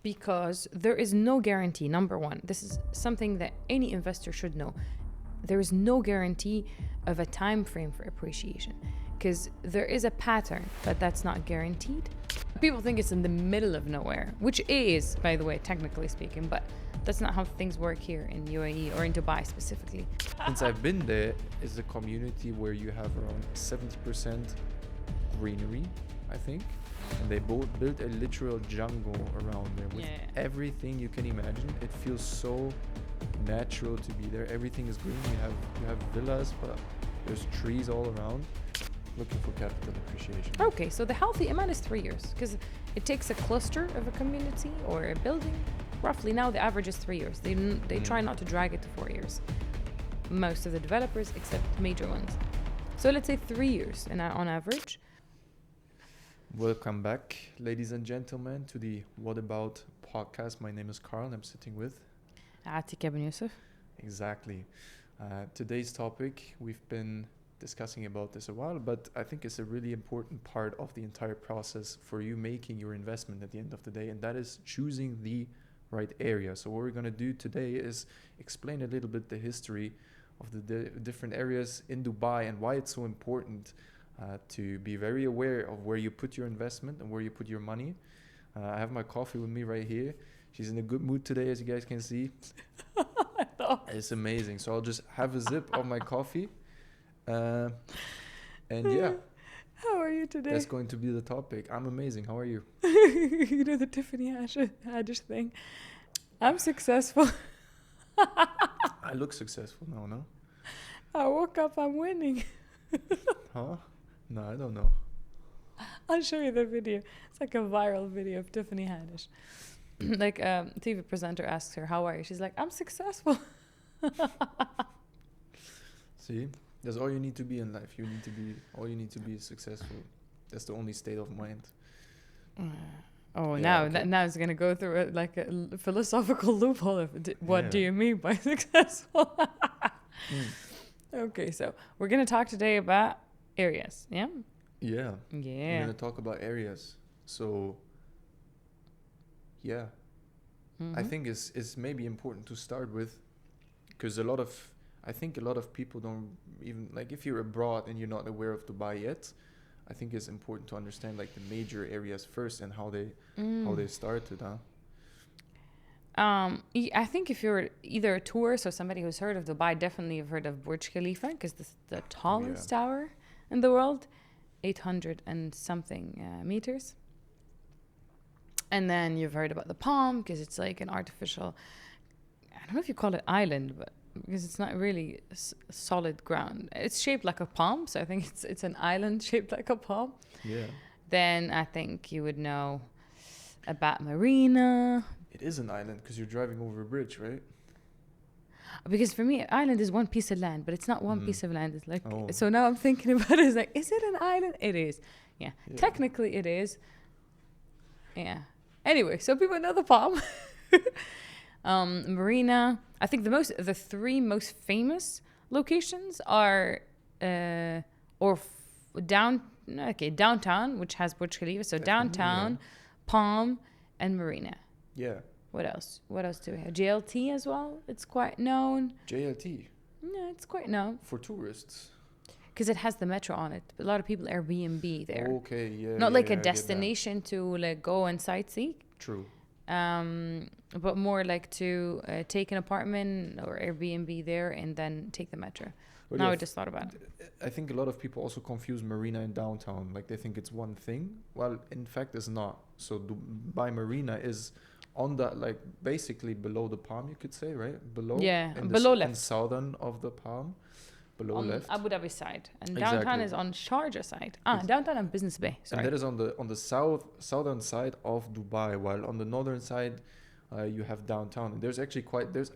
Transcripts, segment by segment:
Because there is no guarantee. Number one, this is something that any investor should know. There is no guarantee of a time frame for appreciation, because there is a pattern, but that's not guaranteed. People think it's in the middle of nowhere, which is, by the way, technically speaking, but that's not how things work here in UAE or in Dubai specifically. Since I've been there, it's a community where you have around 70% greenery, I think. And they both built a literal jungle around there with everything you can imagine. It feels so natural to be there. Everything is green. You have villas, but there's trees all around. Looking for capital appreciation. Okay, so the healthy amount is 3 years, because it takes a cluster of a community or a building. Roughly now the average is 3 years. They try not to drag it to 4 years. Most of the developers, except major ones. So let's say 3 years on average. Welcome back, ladies and gentlemen, to the What About podcast. My name is Carl. I'm sitting with Atika bin Yusuf. Exactly. Today's topic, we've been discussing about this a while, but I think it's a really important part of the entire process for you making your investment at the end of the day, and that is choosing the right area. So what we're going to do today is explain a little bit the history of the different areas in Dubai and why it's so important to be very aware of where you put your investment and where you put your money. I have my coffee with me right here. She's in a good mood today, as you guys can see. It's amazing. So I'll just have a sip of my coffee. And yeah. How are you today? That's going to be the topic. I'm amazing. How are you? You know the Tiffany Haddish thing. I'm successful. I look successful now, no? I woke up, I'm winning. Huh? No, I don't know. I'll show you the video. It's like a viral video of Tiffany Haddish. Like a TV presenter asks her, how are you? She's like, I'm successful. See? That's all you need to be in life. All you need to be is successful. That's the only state of mind. Now it's going to go through a philosophical loophole of what do you mean by successful? Okay, so we're going to talk today about areas, yeah? Yeah. We're going to talk about areas. So, yeah. I think it's maybe important to start with, because I think a lot of people don't even, like, if you're abroad and you're not aware of Dubai yet, I think it's important to understand like the major areas first and how they started, huh? I think if you're either a tourist or somebody who's heard of Dubai, definitely you've heard of Burj Khalifa, because this is the tallest tower in the world, 800 and something meters. And then you've heard about the Palm, because it's like an artificial, I don't know if you call it island, but because it's not really solid ground. It's shaped like a palm, so I think it's an island shaped like a palm. Yeah. Then I think you would know about Marina. It is an island because you're driving over a bridge, right? Because for me, island is one piece of land, but it's not one piece of land. It's like, so now I'm thinking about it, it's like, is it an island? It is. Yeah. Technically it is. Yeah. Anyway, so people know the palm. Marina. I think the three most famous locations are downtown, which has Burj Khalifa. So downtown, Palm, and Marina. Yeah. What else? What else do we have? JLT as well. It's quite known. JLT. Yeah, it's quite known for tourists. Because it has the metro on it. A lot of people Airbnb there. Okay, yeah. Not like a destination to like go and sightsee. True. But more like to take an apartment or Airbnb there and then take the metro. Well, now I just thought about it. I think a lot of people also confuse Marina and downtown. Like they think it's one thing. Well, in fact, it's not. So Dubai Marina is on that, like basically below the Palm, you could say, right? Below. Yeah, below left. In southern of the Palm. Below on left. Abu Dhabi side. And downtown is on Sharjah side. Downtown and Business Bay. Sorry. And that is on the southern side of Dubai, while on the northern side you have downtown. And there's actually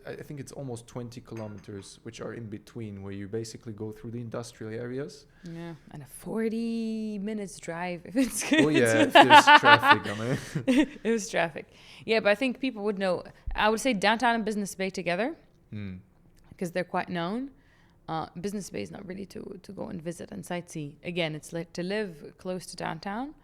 I think it's almost 20 kilometers which are in between, where you basically go through the industrial areas. Yeah, and a 40 minutes drive if it's good. Oh yeah, if there's traffic on it. It was traffic. Yeah, but I think people would know. I would say downtown and Business Bay together because they're quite known. Business Bay is not really to go and visit and sightsee. Again, it's like to live close to downtown.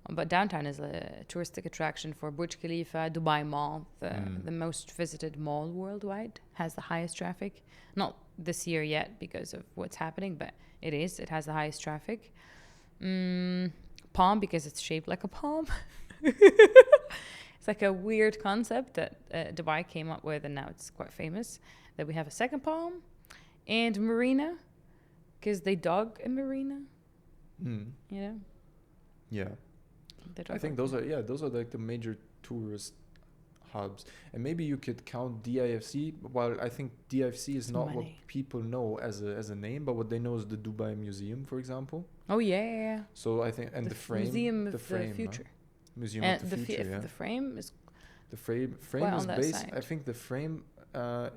But downtown is a touristic attraction for Burj Khalifa, Dubai Mall, the most visited mall worldwide, has the highest traffic. Not this year yet because of what's happening, but it has the highest traffic. Palm, because it's shaped like a palm. It's like a weird concept that Dubai came up with, and now it's quite famous, that we have a second palm. And marina, because they dug a marina, you know? Yeah. I think those are like the major tourist hubs. And maybe you could count DIFC. Well, I think DIFC is not what people know as a name, but what they know is the Dubai Museum, for example. Oh yeah. So I think, and the frame, Museum of the Future. Museum of the Future. Yeah. The frame is. The frame is based. Side. I think the frame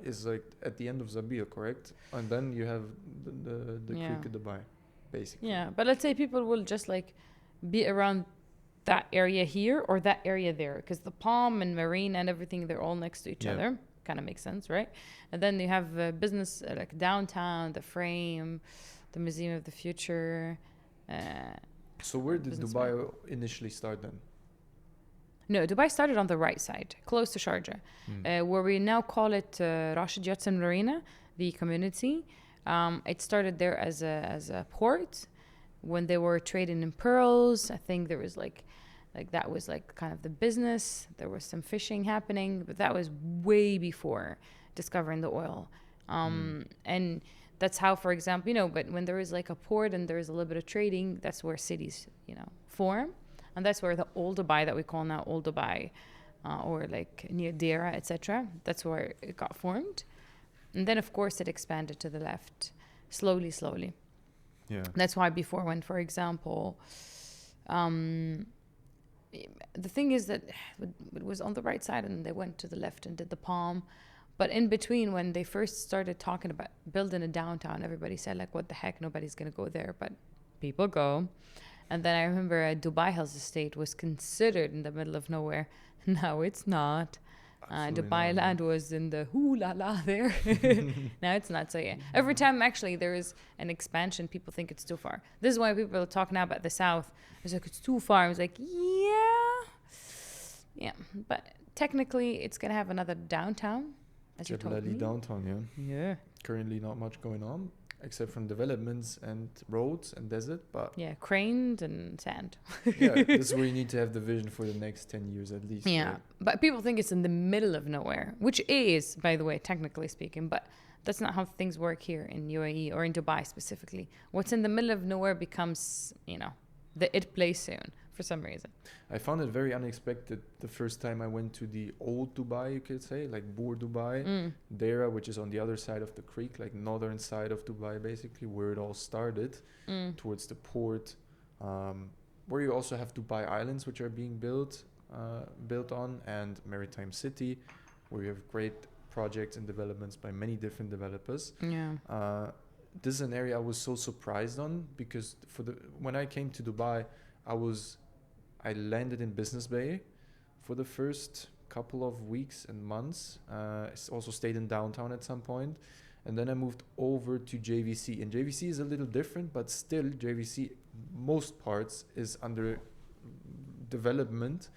is like at the end of Zabil, correct? And then you have the Creek of Dubai, basically. Yeah, but let's say people will just like be around that area here or that area there, because the palm and marine and everything, they're all next to each other. Kind of makes sense, right? And then you have business like downtown, the frame, the Museum of the Future. So where did Dubai initially start then? No, Dubai started on the right side, close to Sharjah, where we now call it Rashid Yatsen Marina, the community. It started there as a port when they were trading in pearls. I think there was like that was like kind of the business. There was some fishing happening, but that was way before discovering the oil. And that's how, for example, but when there is like a port and there is a little bit of trading, that's where cities, form. And that's where the old Dubai that we call now Old Dubai, or like near Deira, etc. That's where it got formed. And then, of course, it expanded to the left, slowly. Yeah. That's why before, when, for example, the thing is that it was on the right side and they went to the left and did the palm. But in between, when they first started talking about building a downtown, everybody said, like, what the heck, nobody's going to go there. But people go. And then I remember Dubai Hills Estate was considered in the middle of nowhere. Now it's not. Dubai Land was in the hoo-la-la there. Now it's not. So yeah, every time actually there is an expansion, people think it's too far. This is why people talk now about the south. It's like, it's too far. I was like, yeah. But technically it's going to have another downtown, as you told me. Downtown, yeah. Currently not much going on, except from developments and roads and desert, but cranes and sand. This is where you need to have the vision for the next 10 years at least. Yeah, right? But people think it's in the middle of nowhere, which is, by the way, technically speaking, but that's not how things work here in UAE or in Dubai specifically. What's in the middle of nowhere becomes, the it place soon for some reason. I found it very unexpected the first time I went to the old Dubai, you could say, like Bur Dubai, Deira, which is on the other side of the creek, like northern side of Dubai, basically, where it all started, towards the port, where you also have Dubai Islands, which are being built on, and Maritime City, where you have great projects and developments by many different developers. Yeah. This is an area I was so surprised on, because when I came to Dubai, I landed in Business Bay for the first couple of weeks and months. I also stayed in downtown at some point. And then I moved over to JVC. And JVC is a little different, but still JVC, most parts, is under development.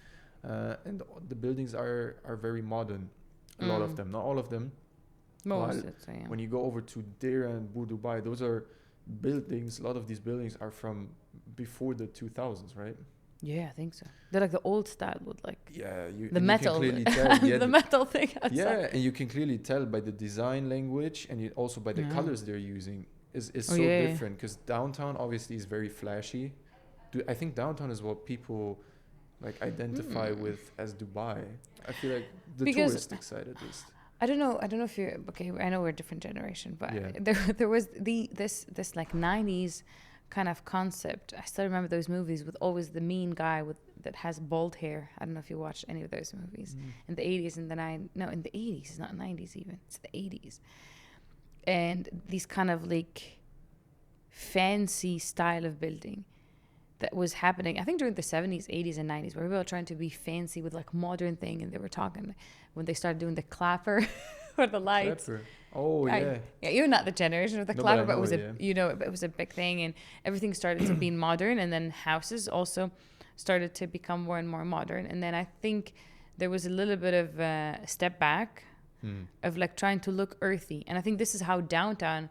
And the buildings are very modern. A lot of them, not all of them. Most, when you go over to Deira and Bur Dubai, those are buildings. A lot of these buildings are from before the 2000s, right? Yeah, I think so. They're like the old style with like the metal, the metal thing outside. Yeah, and you can clearly tell by the design language and also by the colors they're using is so different, because downtown obviously is very flashy. I think downtown is what people like identify with as Dubai. I feel like the touristic side at least. I don't know if you're okay. I know we're a different generation, but there was this like 90s kind of concept. I still remember those movies with always the mean guy that has bald hair. I don't know if you watched any of those movies in the 80s and in the 80s. It's not 90s even. It's the 80s. And these kind of like fancy style of building that was happening, I think, during the 70s, 80s, and 90s, where people were trying to be fancy with like modern thing, and they were talking when they started doing the clapper or the lights. Clapper. Oh, yeah, you're not the generation of the clapper, but it was it was a big thing, and everything started to be modern. And then houses also started to become more and more modern. And then I think there was a little bit of a step back of like trying to look earthy. And I think this is how downtown,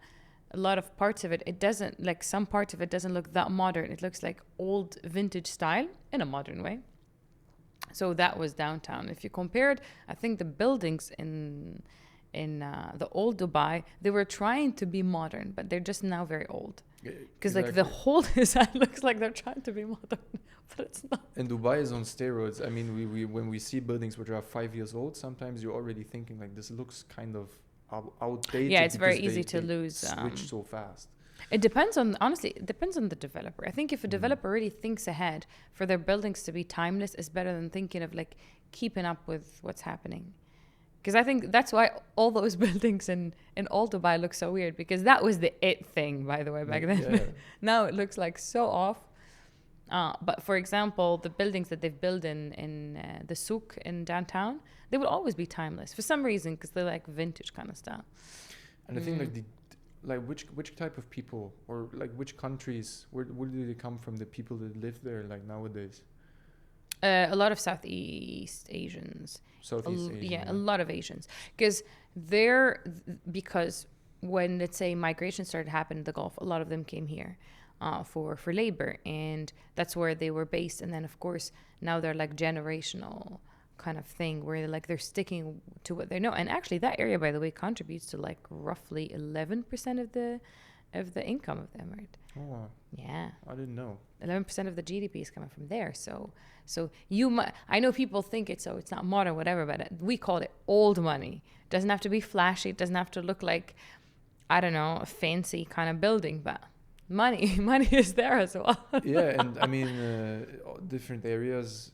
a lot of parts of it, it doesn't, like some parts of it doesn't look that modern. It looks like old vintage style in a modern way. So that was downtown. If you compared, I think the buildings in the old Dubai, they were trying to be modern, but they're just now very old. Because like the whole design looks like they're trying to be modern, but it's not. And Dubai is on steroids. I mean, we when we see buildings which are 5 years old, sometimes you're already thinking like this looks kind of outdated. Yeah, it's very easy to lose. Switch so fast. It depends on, honestly, it depends on the developer. I think if a developer really thinks ahead for their buildings to be timeless, it's better than thinking of like keeping up with what's happening. Because I think that's why all those buildings in old Dubai look so weird, because that was the it thing, by the way, back then. Yeah. Now it looks like so off. But for example, the buildings that they've built in the souk in downtown, they will always be timeless for some reason, because they're like vintage kind of style. And I think like which type of people, or like which countries, where do they come from, the people that live there like nowadays? A lot of Southeast Asians. Yeah, a lot of Asians. Because when, let's say, migration started happening in the Gulf, a lot of them came here for labor, and that's where they were based. And then, of course, now they're like generational kind of thing where they're sticking to what they know. And actually, that area, by the way, contributes to like roughly 11% of the income of the emirate. Oh, wow. Yeah. I didn't know. 11% of the GDP is coming from there. So I know people think it's not modern, whatever, but we call it old money. It doesn't have to be flashy. It doesn't have to look like, I don't know, a fancy kind of building, but money is there as well. Yeah, and I mean, different areas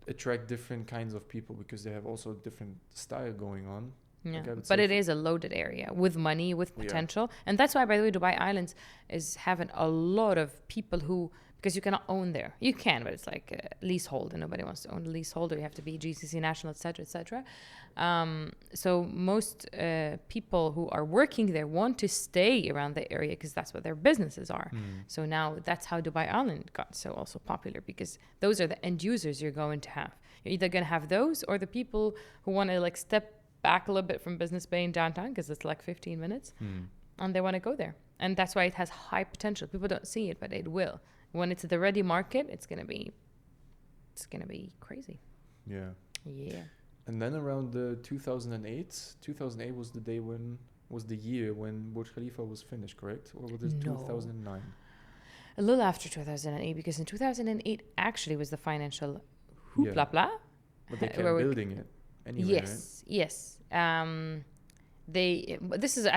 attract different kinds of people because they have also different style going on. Yeah, but it is a loaded area with money, with potential. Yeah. And that's why, by the way, Dubai Islands is having a lot of people who, because you cannot own there. You can, but it's like a leasehold, and nobody wants to own a leaseholder. You have to be GCC national, etc., etc. So most people who are working there want to stay around the area because that's what their businesses are. So now that's how Dubai Island got so also popular, because those are the end users you're going to have. You're either going to have those or the people who want to like step back a little bit from Business Bay in downtown, because it's like 15 minutes, and they want to go there. And that's why it has high potential. People don't see it, but it will. When it's the ready market, it's gonna be crazy. Yeah. Yeah. And then around 2008 was the year when Burj Khalifa was finished, correct? Or was it 2009? A little after 2008, because in 2008 actually was the financial hoopla. But they kept building it anyway. Yes, right? Yes. I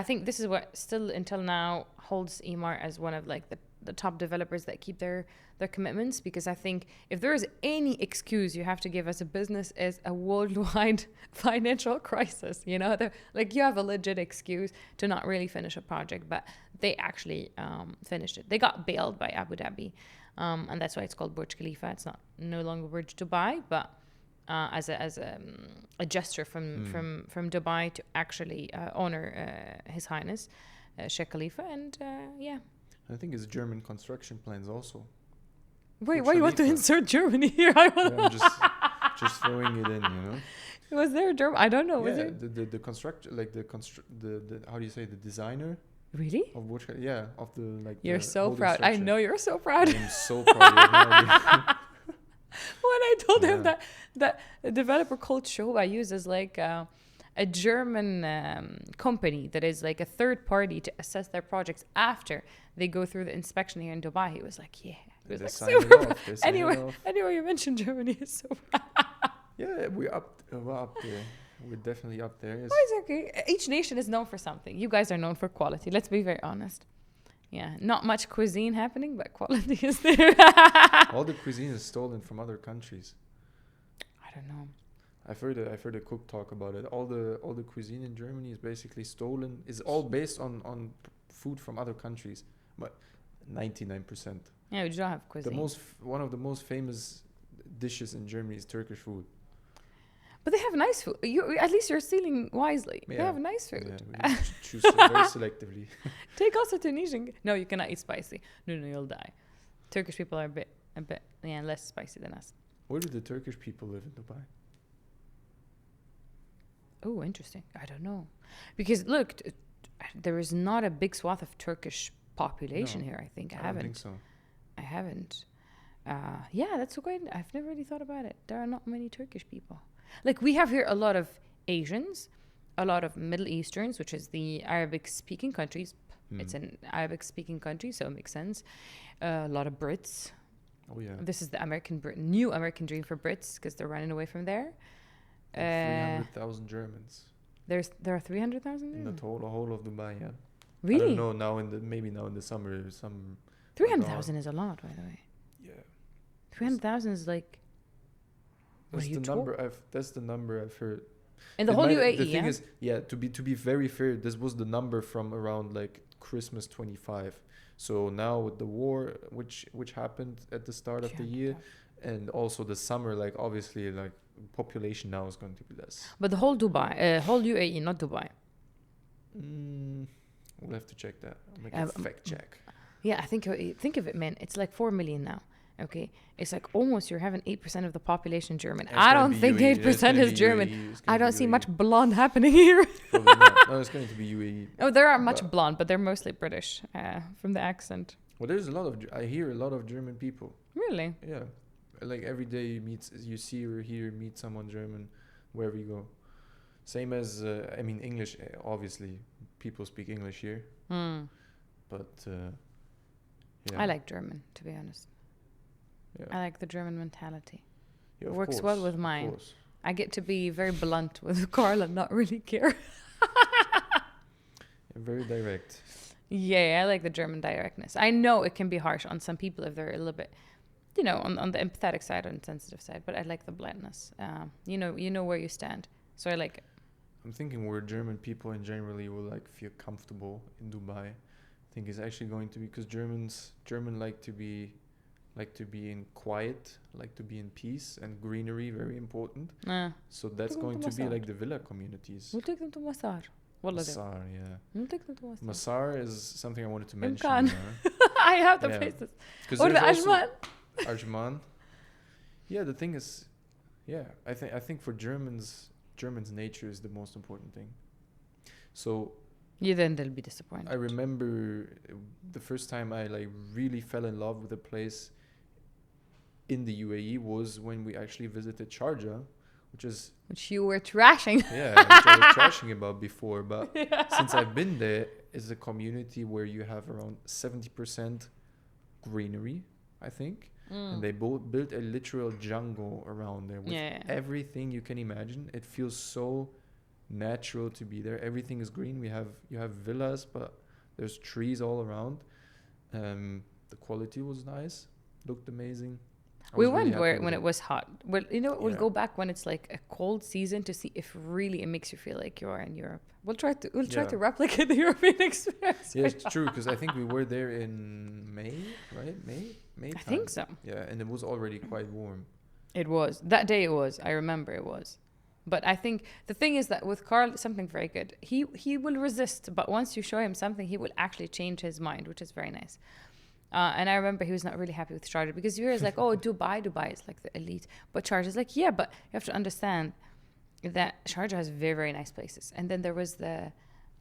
think this is what still until now holds Emaar as one of like the top developers that keep their commitments, because I think if there is any excuse you have to give as a business is a worldwide financial crisis, you know, like you have a legit excuse to not really finish a project, but they actually finished it. They got bailed by Abu Dhabi, and that's why it's called Burj Khalifa. It's no longer Burj Dubai, but as a gesture from Dubai to actually honor His Highness Sheikh Khalifa, and yeah. I think it's German construction plans also. Wait, why you want to insert Germany here? I'm just throwing it in, you know. Was there a German? I don't know. Yeah, was there? the construct, like the how do you say, the designer? Really? Of Burj Khalifa, yeah, of the like. You're so proud. Structure. I know you're so proud. I'm so proud. When I told him that a developer called Shoba uses like a German company that is like a third party to assess their projects after they go through the inspection here in Dubai, he was like, yeah. He was like, super proud. Anyway, you mentioned Germany is so proud. Yeah, we're up there. We're definitely up there. Yes. Oh, it's okay. Each nation is known for something. You guys are known for quality. Let's be very honest. Yeah, not much cuisine happening, but quality is there. All the cuisine is stolen from other countries. I don't know. I've heard a cook talk about it. All the cuisine in Germany is basically stolen. Is all based on food from other countries, but 99%. Yeah, we don't have cuisine. One of the most famous dishes in Germany is Turkish food. But they have nice food. At least you're stealing wisely. Yeah. They have nice food. Yeah, we choose very selectively. Take also Tunisian. No, you cannot eat spicy. No, you'll die. Turkish people are a a bit less spicy than us. Where do the Turkish people live in Dubai? Oh, interesting. I don't know. Because look, there is not a big swath of Turkish population here, I think. I don't think so. I haven't. Yeah, that's so great. I've never really thought about it. There are not many Turkish people. Like, we have here a lot of Asians, a lot of Middle Easterns, which is the Arabic-speaking countries. It's an Arabic-speaking country, so it makes sense. A lot of Brits. Oh, yeah. This is the new American dream for Brits, because they're running away from there. 300,000 Germans. There are 300,000 in the whole of Dubai, yeah. Really? I don't know, maybe now in the summer, some... 300,000 is a lot, by the way. Yeah. 300,000 is like... That's the number I've heard. In the whole UAE, the thing is, to be very fair, this was the number from around like Christmas 25. So now with the war, which happened at the start of the year, and also the summer, like obviously, like population now is going to be less. But the whole whole UAE, not Dubai. We'll have to check that. I'll make a fact check. Yeah, I think of it, man. It's like 4 million now. Okay, it's like almost you're having 8% of the population German. I don't think 8% is German. I don't see much blonde happening here. No, it's going to be UAE. Oh, there are much blonde, but they're mostly British from the accent. Well, there's I hear a lot of German people. Really? Yeah, like every day you see or meet someone German wherever you go. Same as English. Obviously, people speak English here. But I like German, to be honest. Yeah. I like the German mentality. Yeah, it works well with mine. Course. I get to be very blunt with Carl and not really care. Very direct. Yeah, I like the German directness. I know it can be harsh on some people if they're a little bit, on the empathetic side or sensitive side, but I like the bluntness. You know where you stand. So I like it. I'm thinking where German people in generally will like feel comfortable in Dubai. I think it's actually going to be because German like to be in quiet, like to be in peace, and greenery very important. So that's going to be like the villa communities. We'll take them to Masar. Masar, yeah. We'll take them to Masar. Masar is something I wanted to mention. I have the places. Or the Ajman. Ajman. Yeah, the thing is, I think for Germans' nature is the most important thing. So then they'll be disappointed. I remember the first time I like really fell in love with a place in the UAE was when we actually visited Sharjah, which you were trashing. Yeah, which I was trashing about before. But since I've been there, it's a community where you have around 70% greenery, I think. And they built a literal jungle around there with everything you can imagine. It feels so natural to be there. Everything is green. You have villas, but there's trees all around. The quality was nice, looked amazing. We went when it was hot. Well, we'll go back when it's like a cold season to see if really it makes you feel like you are in Europe. We'll try to replicate the European experience. Yeah, it's true, because I think we were there in May, right? May time. I think so. Yeah, and it was already quite warm. It was. That day it was. I remember it was. But I think the thing is that with Carl, something very good. He will resist, but once you show him something, he will actually change his mind, which is very nice. And I remember he was not really happy with Sharjah because you hear like, oh, Dubai is like the elite. But Sharjah is like, yeah, but you have to understand that Sharjah has very, very nice places. And then there was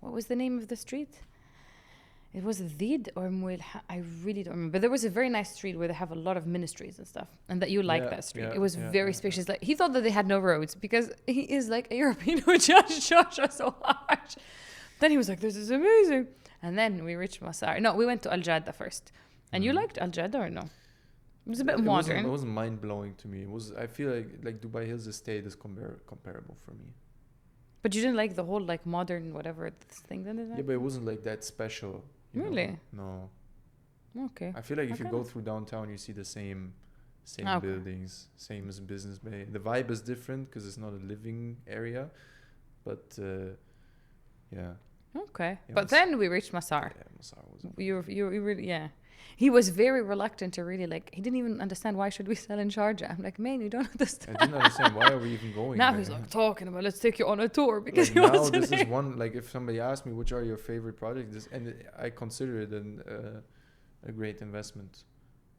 what was the name of the street? It was Dhid or Muilha. I really don't remember. But there was a very nice street where they have a lot of ministries and stuff. And that you like that street. It was very spacious. Like he thought that they had no roads because he is like a European who judged Sharjah so harsh. Then he was like, this is amazing. And then we reached Masar. No, we went to Al Jadda first. And you liked Al Jadda or no? It was a bit modern. It wasn't mind-blowing to me. I feel like Dubai Hills Estate is comparable for me. But you didn't like the whole like modern whatever this thing that is? Yeah, but it wasn't like that special. Really? No. Okay. I feel like if you go through downtown, you see the same buildings, same as Business Bay. The vibe is different because it's not a living area, but yeah. Okay. But then we reached Masar. Yeah, Masar was. You really He was very reluctant to really he didn't even understand why should we sell in Sharjah. I'm like, man, you don't understand. I didn't understand why are we even going now there? He's like talking about let's take you on a tour because now this is one if somebody asked me which are your favorite projects and I consider it a great investment.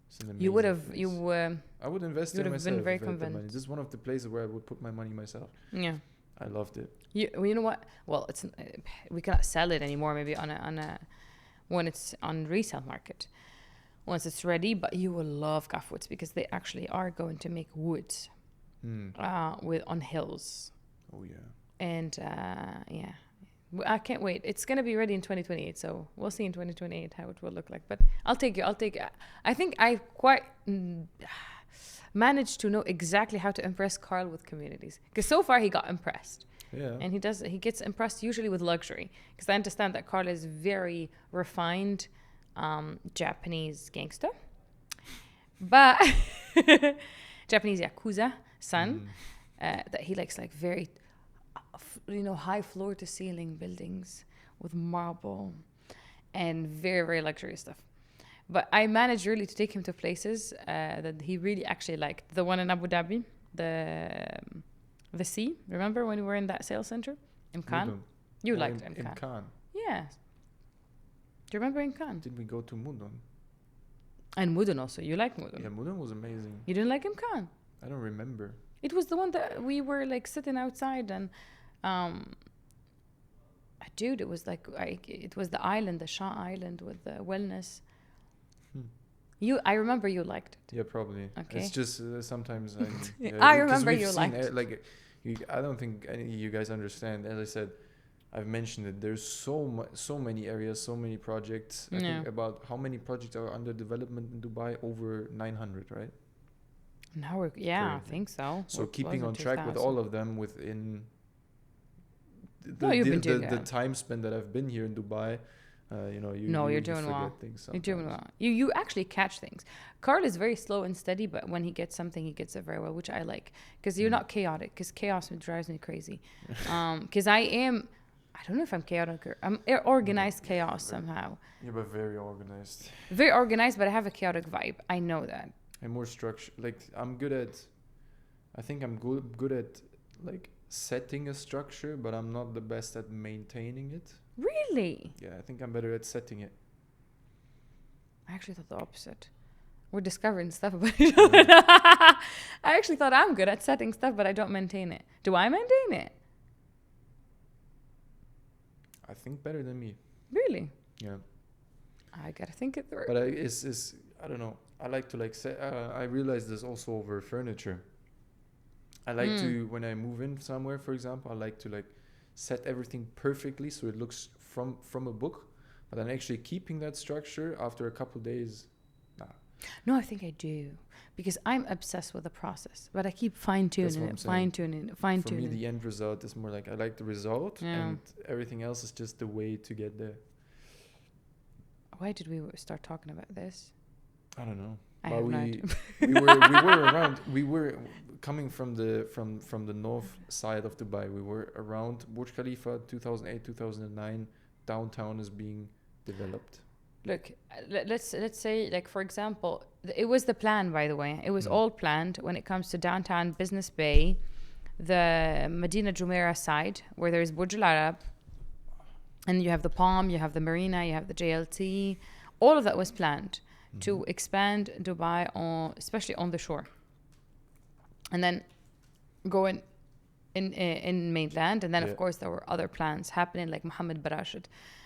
It's an amazing You would have, place. I would invest you in would have been myself very if I had the money. convinced. This is one of the places where I would put my money myself. Yeah. I loved it. You know what? Well, it's we cannot sell it anymore. Maybe on a when it's on resale market, once it's ready. But you will love Gaffwoods because they actually are going to make woods, with on hills. Oh yeah. And yeah, I can't wait. It's gonna be ready in 2028. So we'll see in 2028 how it will look like. But I'll take you. I think I quite managed to know exactly how to impress Carl with communities because so far he got impressed. Yeah. And he gets impressed usually with luxury because I understand that Carl is very refined Japanese gangster, but Japanese yakuza son, that he likes like very high floor to ceiling buildings with marble and very, very luxurious stuff. But I managed really to take him to places that he really actually liked. The one in Abu Dhabi, the sea. Remember when we were in that sales center? Imkan? You liked Imkan. Imkan. Yes. Do you remember Imkan? Did we go to Mudon? And Mudun also. You liked Mudun. Yeah, Mudon was amazing. You didn't like Imkan? I don't remember. It was the one that we were like sitting outside and dude, it was like it was the island, the Shah Island with the wellness. I remember you liked it. Yeah, probably. Okay. It's just sometimes I remember you liked it. I don't think any of you guys understand. As I said, I've mentioned it. There's so many areas, so many projects. I think about how many projects are under development in Dubai? Over 900, right? Now I think so. So keeping on track with all of them within you've been doing the time span that I've been here in Dubai. You're doing well. You're doing well. You actually catch things. Carl is very slow and steady, but when he gets something, he gets it very well, which I like. Because you're not chaotic, because chaos drives me crazy. Because I don't know if I'm chaotic or I'm organized chaos somehow. Yeah, but very organized. Very organized, but I have a chaotic vibe. I know that. I'm more structured. Like I'm good at, I think I'm good at like setting a structure, but I'm not the best at maintaining it. Really? Yeah, I think I'm better at setting it. I actually thought the opposite. We're discovering stuff about each other. I actually thought I'm good at setting stuff, but I don't maintain it. Do I maintain it? I think better than me. Really? Yeah. I gotta think it through. But I don't know. I like to set. I realize this also over furniture. I like to, when I move in somewhere, for example, I like to set everything perfectly so it looks from a book, but then actually keeping that structure after a couple of days, nah. No, I think I do because I'm obsessed with the process, but I keep fine-tuning it. For me, the end result is more like I like the result and everything else is just the way to get there. Why did we start talking about this? I don't know. I have no idea. we were coming from the north side of Dubai. We were around Burj Khalifa, 2008, 2009. Downtown is being developed. Look, let's say, like, for example, it was the plan, by the way. It was all planned when it comes to downtown Business Bay, the Medina Jumeirah side, where there's Burj Al Arab, and you have the Palm, you have the Marina, you have the JLT. All of that was planned to expand Dubai, especially on the shore. And then go in mainland. And then, of course, there were other plans happening, like Mohammed Barashid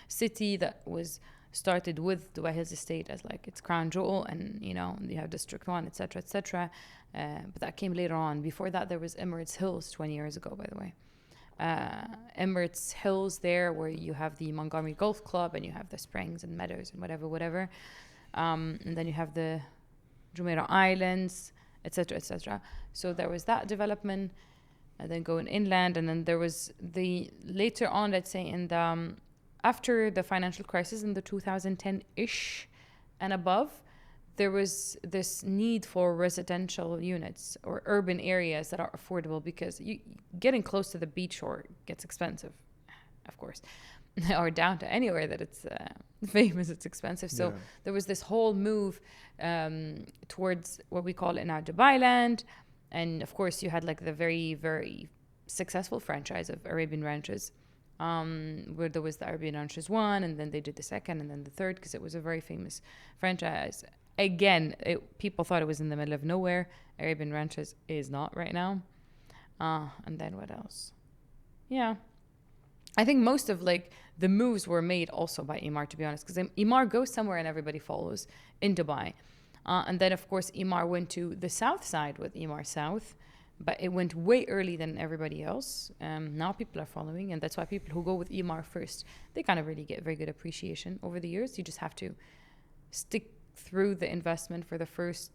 City, that was started with Dubai Hills Estate as like its crown jewel, and you have District 1, etc., etc. But that came later on. Before that, there was Emirates Hills 20 years ago, by the way. Emirates Hills there, where you have the Montgomery Golf Club and you have the Springs and Meadows and whatever. And then you have the Jumeirah Islands, etc., etc. So there was that development, and then going inland, and then there was later on, let's say in the after the financial crisis in the 2010-ish and above, there was this need for residential units or urban areas that are affordable, because getting close to the beach or gets expensive, of course, or down to anywhere that it's famous, it's expensive. So there was this whole move towards what we call it now Dubai Land. And of course, you had like the very, very successful franchise of Arabian Ranches, where there was the Arabian Ranches 1, and then they did the second, and then the third, because it was a very famous franchise. Again, people thought it was in the middle of nowhere. Arabian Ranches is not right now. And then what else? Yeah. I think most of like the moves were made also by Emaar, to be honest, because Emaar goes somewhere and everybody follows in Dubai. And then, of course, Emaar went to the south side with Emaar South, but it went way early than everybody else. Now people are following, and that's why people who go with Emaar first, they kind of really get very good appreciation over the years. You just have to stick through the investment for the first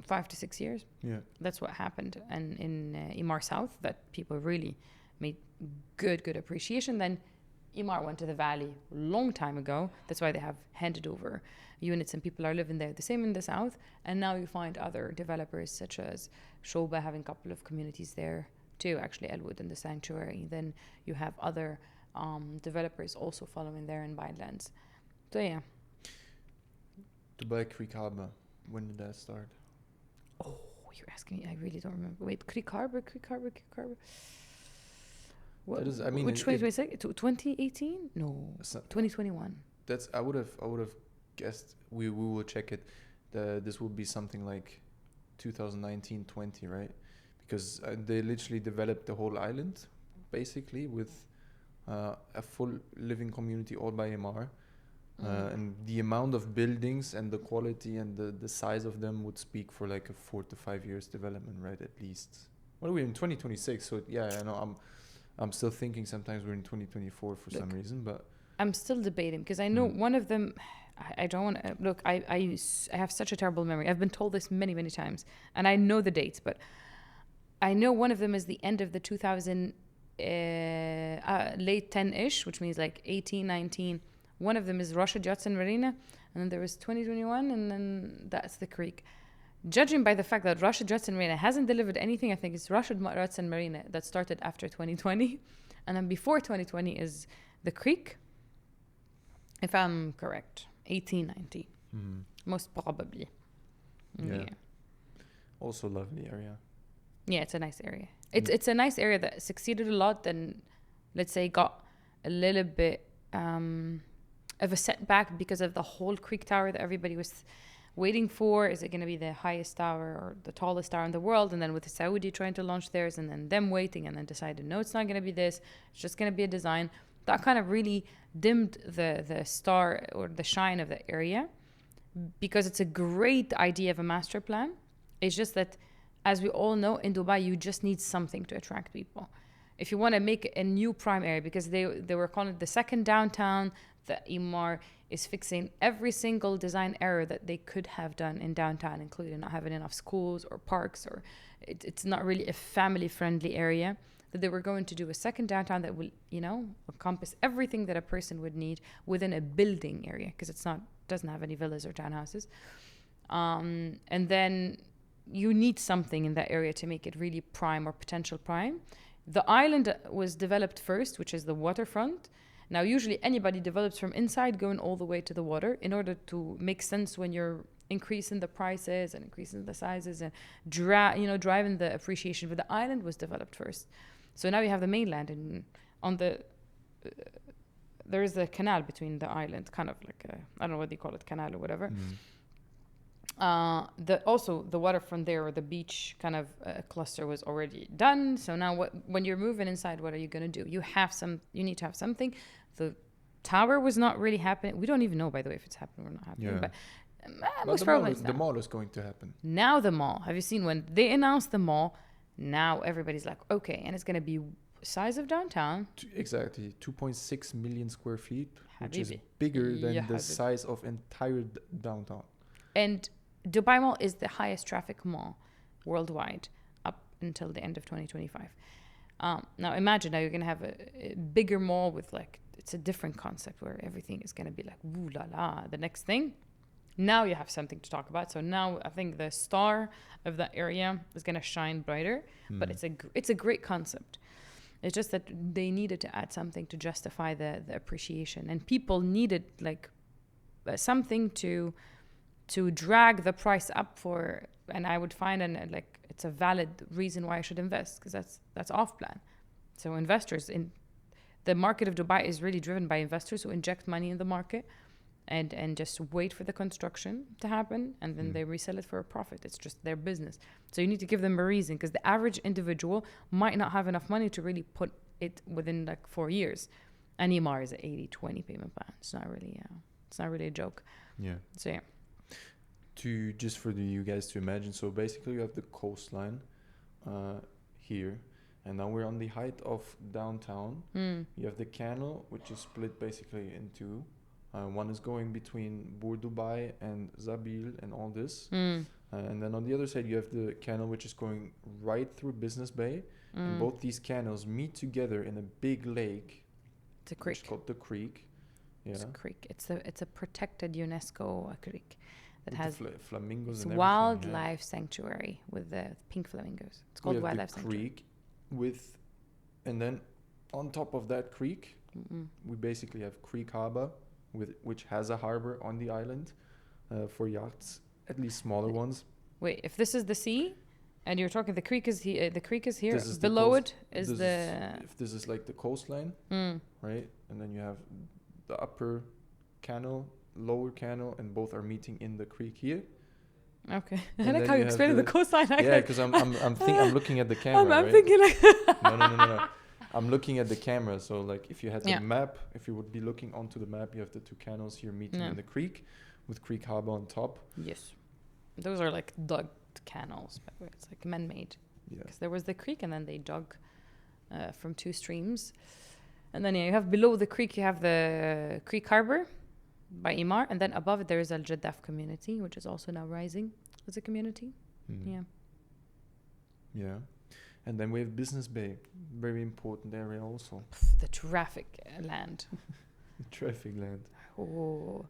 5 to 6 years. Yeah. That's what happened. And in Emaar South, that people really made good appreciation. Then Emaar went to the valley a long time ago. That's why they have handed over units and people are living there. The same in the south. And now you find other developers such as Shoba having a couple of communities there too, actually Elwood and the Sanctuary. Then you have other developers also following there in buying lands. So yeah. Dubai Creek Harbor, when did that start? Oh, you're asking me. I really don't remember. Wait, Creek Harbor. What, that is, I mean, which way do I say? 2018? No, 2021. That's I would have guessed. We will check it. This would be something like 2019-20, right? Because they literally developed the whole island, basically with a full living community all by Emaar. And the amount of buildings and the quality and the size of them would speak for like a 4 to 5 years development, right? At least. What are we in 2026? So yeah, I know I'm still thinking sometimes we're in 2024 for some reason, but I'm still debating because I know one of them. I don't want to look. I have such a terrible memory. I've been told this many times, and I know the dates, but I know one of them is the end of the 2000 late 10-ish, which means like 18, 19. One of them is Rashid Yachts and Marina, and then there was 2021, and then that's the creek. Judging by the fact that Rashid Yachts and Marina hasn't delivered anything, I think it's Rashid Yachts and Marina that started after 2020, and then before 2020 is the creek, if I'm correct, 18, 19, most probably. Yeah. Also lovely area. Yeah, it's a nice area. It's a nice area that succeeded a lot, and let's say got a little bit of a setback because of the whole creek tower that everybody was waiting for. Is it going to be the highest tower or the tallest tower in the world? And then with the Saudi trying to launch theirs, and then them waiting, and then decided no, it's not going to be this. It's just going to be a design. That kind of really dimmed the star or the shine of the area, because it's a great idea of a master plan. It's just that, as we all know, in Dubai, you just need something to attract people. If you want to make a new prime area, because they were calling it the second downtown, that Emaar is fixing every single design error that they could have done in downtown, including not having enough schools or parks, or it's not really a family-friendly area. That they were going to do a second downtown that will, encompass everything that a person would need within a building area, because doesn't have any villas or townhouses. And then you need something in that area to make it really prime or potential prime. The island was developed first, which is the waterfront. Now, usually anybody develops from inside going all the way to the water in order to make sense when you're increasing the prices and increasing the sizes and driving the appreciation. But the island was developed first. So now you have the mainland, and there is a canal between the island, kind of like I don't know what you call it, canal or whatever. Also the waterfront there, or the beach kind of cluster, was already done. So now when you're moving inside, what are you going to do? You need to have something. The tower was not really happening. We don't even know, by the way, if it's happening or not happening. But most probably the mall is going to happen. Now the mall. Have you seen when they announced the mall? Now everybody's like, okay, and it's going to be size of downtown. Exactly, 2.6 million square feet, which is bigger than the size of entire downtown. And Dubai Mall is the highest traffic mall worldwide up until the end of 2025. Now imagine you're going to have a bigger mall with it's a different concept where everything is going to be like, ooh la la, the next thing. Now you have something to talk about. So now I think the star of that area is going to shine brighter, but it's a great concept. It's just that they needed to add something to justify the appreciation, and people needed something to drag the price up for, and I would find it's a valid reason why I should invest, because that's off plan. So investors in the market of Dubai is really driven by investors who inject money in the market, and just wait for the construction to happen, and then they resell it for a profit. It's just their business. So you need to give them a reason, because the average individual might not have enough money to really put it within like 4 years. And Ymar is an 80-20 payment plan. It's not really a joke. Yeah. So yeah. To just for you guys to imagine, so basically you have the coastline here, and now we're on the height of downtown. You have the canal, which is split basically in two. One is going between Bour Dubai and Zabil and all this. And then on the other side, you have the canal, which is going right through Business Bay. And both these canals meet together in a big lake. It's a creek. It's called the creek. Yeah. It's a creek. It's a protected UNESCO creek that With has flamingos it's and everything. wildlife sanctuary with the pink flamingos. It's called wildlife sanctuary. Creek with, and then on top of that creek, we basically have Creek Harbor, which has a harbor on the island for yachts, at least smaller ones. Wait, if this is the sea, and you're talking the creek is here. The creek is here. Is below it is if this is like the coastline, right? And then you have the upper canal, lower canal, and both are meeting in the creek here. Okay, I like how you explained the coastline. Yeah, because I'm looking at the camera. I'm right? thinking like no. I'm looking at the camera. So like, if you had the map, if you would be looking onto the map, you have the two canals here meeting in the creek, with Creek Harbor on top. Yes, those are like dug canals, by the way. It's like man-made. Yeah. Because there was the creek, and then they dug from two streams, and then you have below the creek, you have the Creek Harbor by Ymar, and then above it there is Al Jaddaf community, which is also now rising as a community. Yeah. And then we have Business Bay, very important area also. The traffic land. Traffic land. Oh,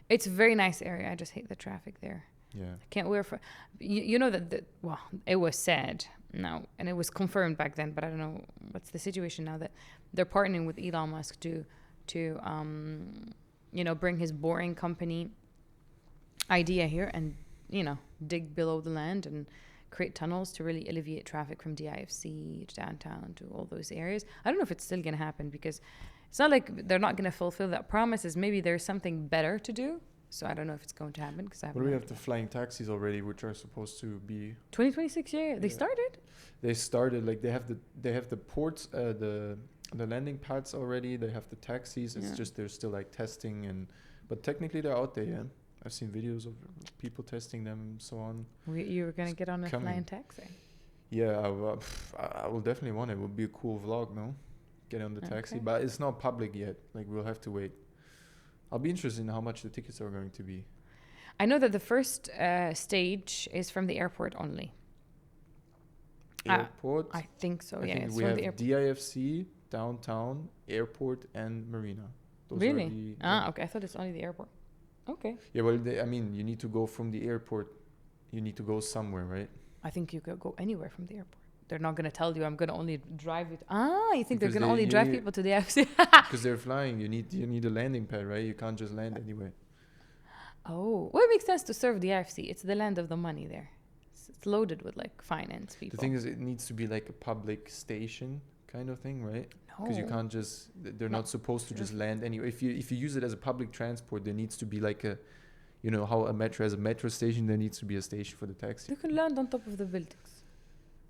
it's a very nice area. I just hate the traffic there. Yeah. I can't wait for you know that well, it was said now, and it was confirmed back then, but I don't know what's the situation now, that they're partnering with Elon Musk to bring his boring company idea here and dig below the land and create tunnels to really alleviate traffic from DIFC to downtown to all those areas. I don't know if it's still going to happen, because it's not like they're not going to fulfill that promise. Is maybe there's something better to do. So I don't know if it's going to happen, because I haven't. But we have the flying taxis already, which are supposed to be 2026. Yeah, they started. They started, like they have the ports, the landing pads already. They have the taxis. It's just they're still like testing, but technically they're out there. Yeah, I've seen videos of people testing them and so on. You were gonna get on a flying taxi. Yeah, I will definitely want it. It would be a cool vlog, no? Get on the taxi, but it's not public yet. Like, we'll have to wait. I'll be interested in how much the tickets are going to be. I know that the first stage is from the airport only. Airport? I think so, yeah. Think we have DIFC, downtown, airport, and marina. Those really? Okay. I thought it's only the airport. Okay. Yeah, well, you need to go from the airport. You need to go somewhere, right? I think you could go anywhere from the airport. They're not going to tell you, I'm going to only drive it. You think they're going to only drive people to the DIFC? Because they're flying. You need a landing pad, right? You can't just land anywhere. Oh. Well, it makes sense to serve the DIFC. It's the land of the money there. It's loaded with, like, finance people. The thing is, it needs to be like a public station kind of thing, right? No. Because you can't just... They're not supposed to just land anywhere. If you use it as a public transport, there needs to be like a... You know how a metro has a metro station, there needs to be a station for the taxi. You can land on top of the buildings.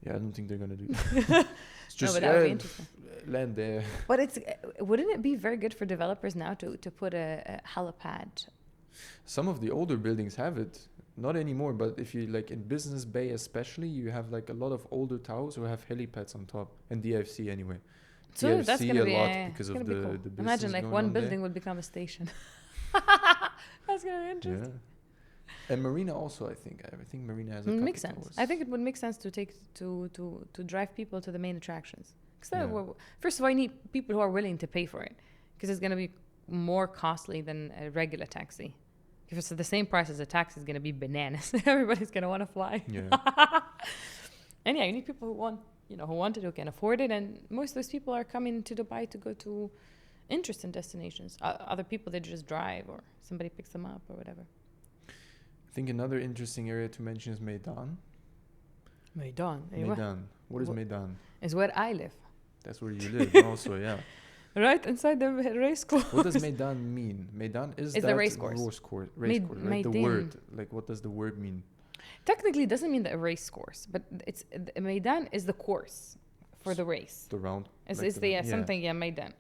Yeah, I don't think they're going to do that. It's just but that would be interesting. Land there. But wouldn't it be very good for developers now to put a helipad? Some of the older buildings have it. Not anymore, but if you like in Business Bay especially, you have like a lot of older towers who have helipads on top, and DFC anyway. So DFC that's gonna be because of the business. Imagine like one building there. would become a station. That's gonna be interesting. Yeah. And Marina also, I think Marina has a couple makes sense. towers. I think it would make sense to take to drive people to the main attractions. Because first of all, you need people who are willing to pay for it, because it's gonna be more costly than a regular taxi. If it's the same price as a taxi, it's gonna be bananas. Everybody's gonna want to fly. Yeah. And you need people who can afford it, and most of those people are coming to Dubai to go to interesting destinations. Other people, they just drive, or somebody picks them up, or whatever. I think another interesting area to mention is Meydan. Meydan. Meydan. What is Meydan? It's where I live. That's where you live also, yeah. right inside the race course. What does Meydan mean? Meydan is It's that the race course. Race course, right? The Meydan. word, like what does the word mean? Technically, it doesn't mean the race course, but it's Meydan is the course for the race. The round. It's, like it's something, Meydan.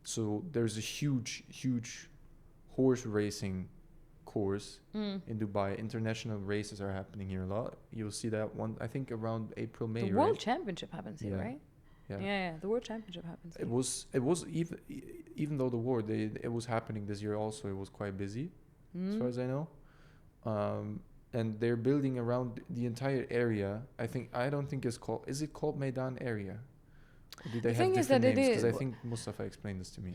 So there's a huge horse racing course in Dubai. International races are happening here a lot. You'll see that one, I think, around April, May. The World Championship happens here, right? Yeah. The World Championship happens here. It was even though the war, it was happening this year also. It was quite busy, as far as I know. And they're building around the entire area. I don't think it's called. Is it called Meydan area? Or do they have different names? Because I think Mustafa explained this to me.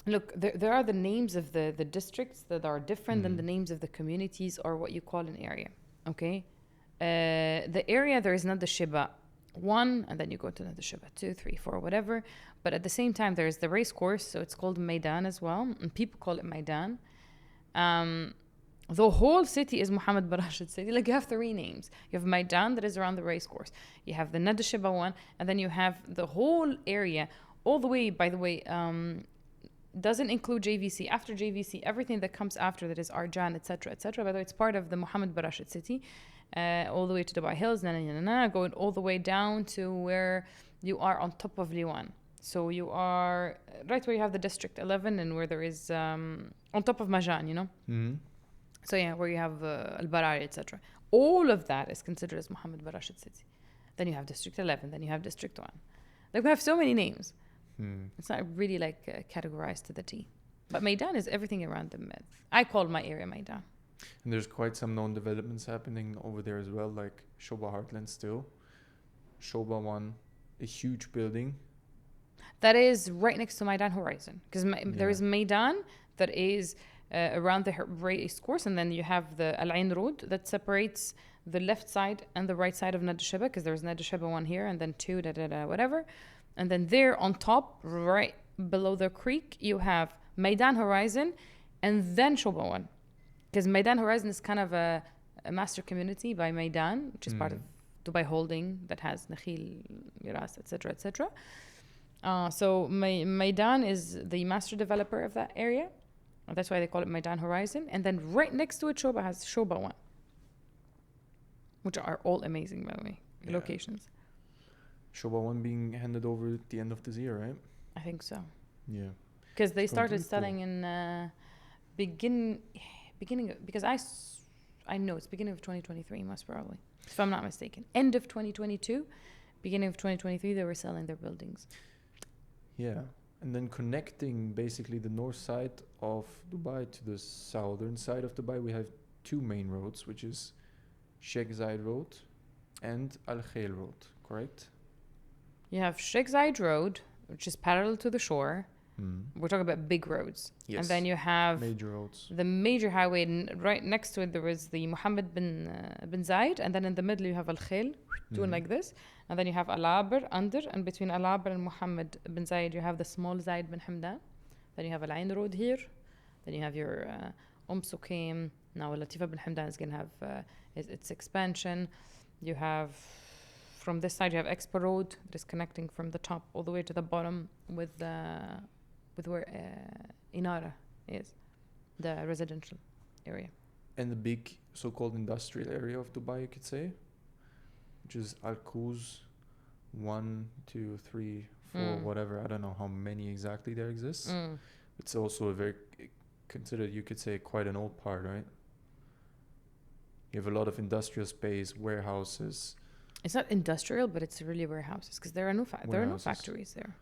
Look, there are the names of the districts that are different than the names of the communities or what you call an area. Okay, the area there is not the Shiba 1, and then you go to the Shiba 2, 3, 4, whatever. But at the same time, there is the race course, so it's called Meydan as well, and people call it Meydan. The whole city is Mohammed bin Rashid City. Like, you have 3 names. You have Meydan that is around the race course. You have the Nada Shiba 1, and then you have the whole area, all the way, by the way, doesn't include JVC. After JVC, everything that comes after that is Arjan, etc., etc. By the way, it's part of the Mohammed bin Rashid City, all the way to Dubai Hills, going all the way down to where you are on top of Liwan. So you are right where you have the District 11 and where there is on top of Majan, Mm-hmm. So where you have Al-Barari, etc. All of that is considered as Mohammed bin Rashid City. Then you have District 11, then you have District 1. Like, we have so many names. It's not really like categorized to the T. But Meydan is everything around the myth. I call my area Meydan. And there's quite some known developments happening over there as well, like Shoba Heartland still. Shoba 1, a huge building. That is right next to Meydan Horizon. Because there is Meydan that is around the race course, and then you have the Al Ain Road that separates the left side and the right side of Nada Shiba, because there's Nada Shiba 1 here and then 2, whatever. And then there on top, right below the creek, you have Meydan Horizon and then Shoba 1. Because Meydan Horizon is kind of a master community by Meydan, which is part of Dubai Holding that has Nakhil, Miras, etc., etc. So Meydan is the master developer of that area. That's why they call it Meydan Horizon. And then right next to it, Shoba has Shoba 1, which are all amazing, by the way, locations. Shoba 1 being handed over at the end of this year, right? I think so. Yeah. Because they started selling in beginning, because I know it's beginning of 2023, most probably, if I'm not mistaken. End of 2022, beginning of 2023, they were selling their buildings. Yeah. And then connecting basically the north side of Dubai to the southern side of Dubai, we have 2 main roads, which is Sheikh Zayed Road and Al Khail Road, correct? You have Sheikh Zayed Road, which is parallel to the shore. We're talking about big roads. Yes. And then you have major roads. The major highway, right next to it, there is the Mohammed bin Zayed, and then in the middle you have Al Khail, doing like this. And then you have Al Abr under, and between Al Abr and Mohammed bin Zayed, you have the small Zayed bin Hamdan. Then you have Al Ain Road here. Then you have your Suqaim. Now Al Latifa bin Hamdan is going to have its expansion. You have, from this side, you have Expo Road that is connecting from the top all the way to the bottom with where Inara is, the residential area. And the big so-called industrial area of Dubai, you could say, which is Al Quoz 1, 2, 3, 4, whatever. I don't know how many exactly there exists. It's also a very considered, you could say, quite an old part, right? You have a lot of industrial space, warehouses. It's not industrial, but it's really warehouses, because there are no factories there.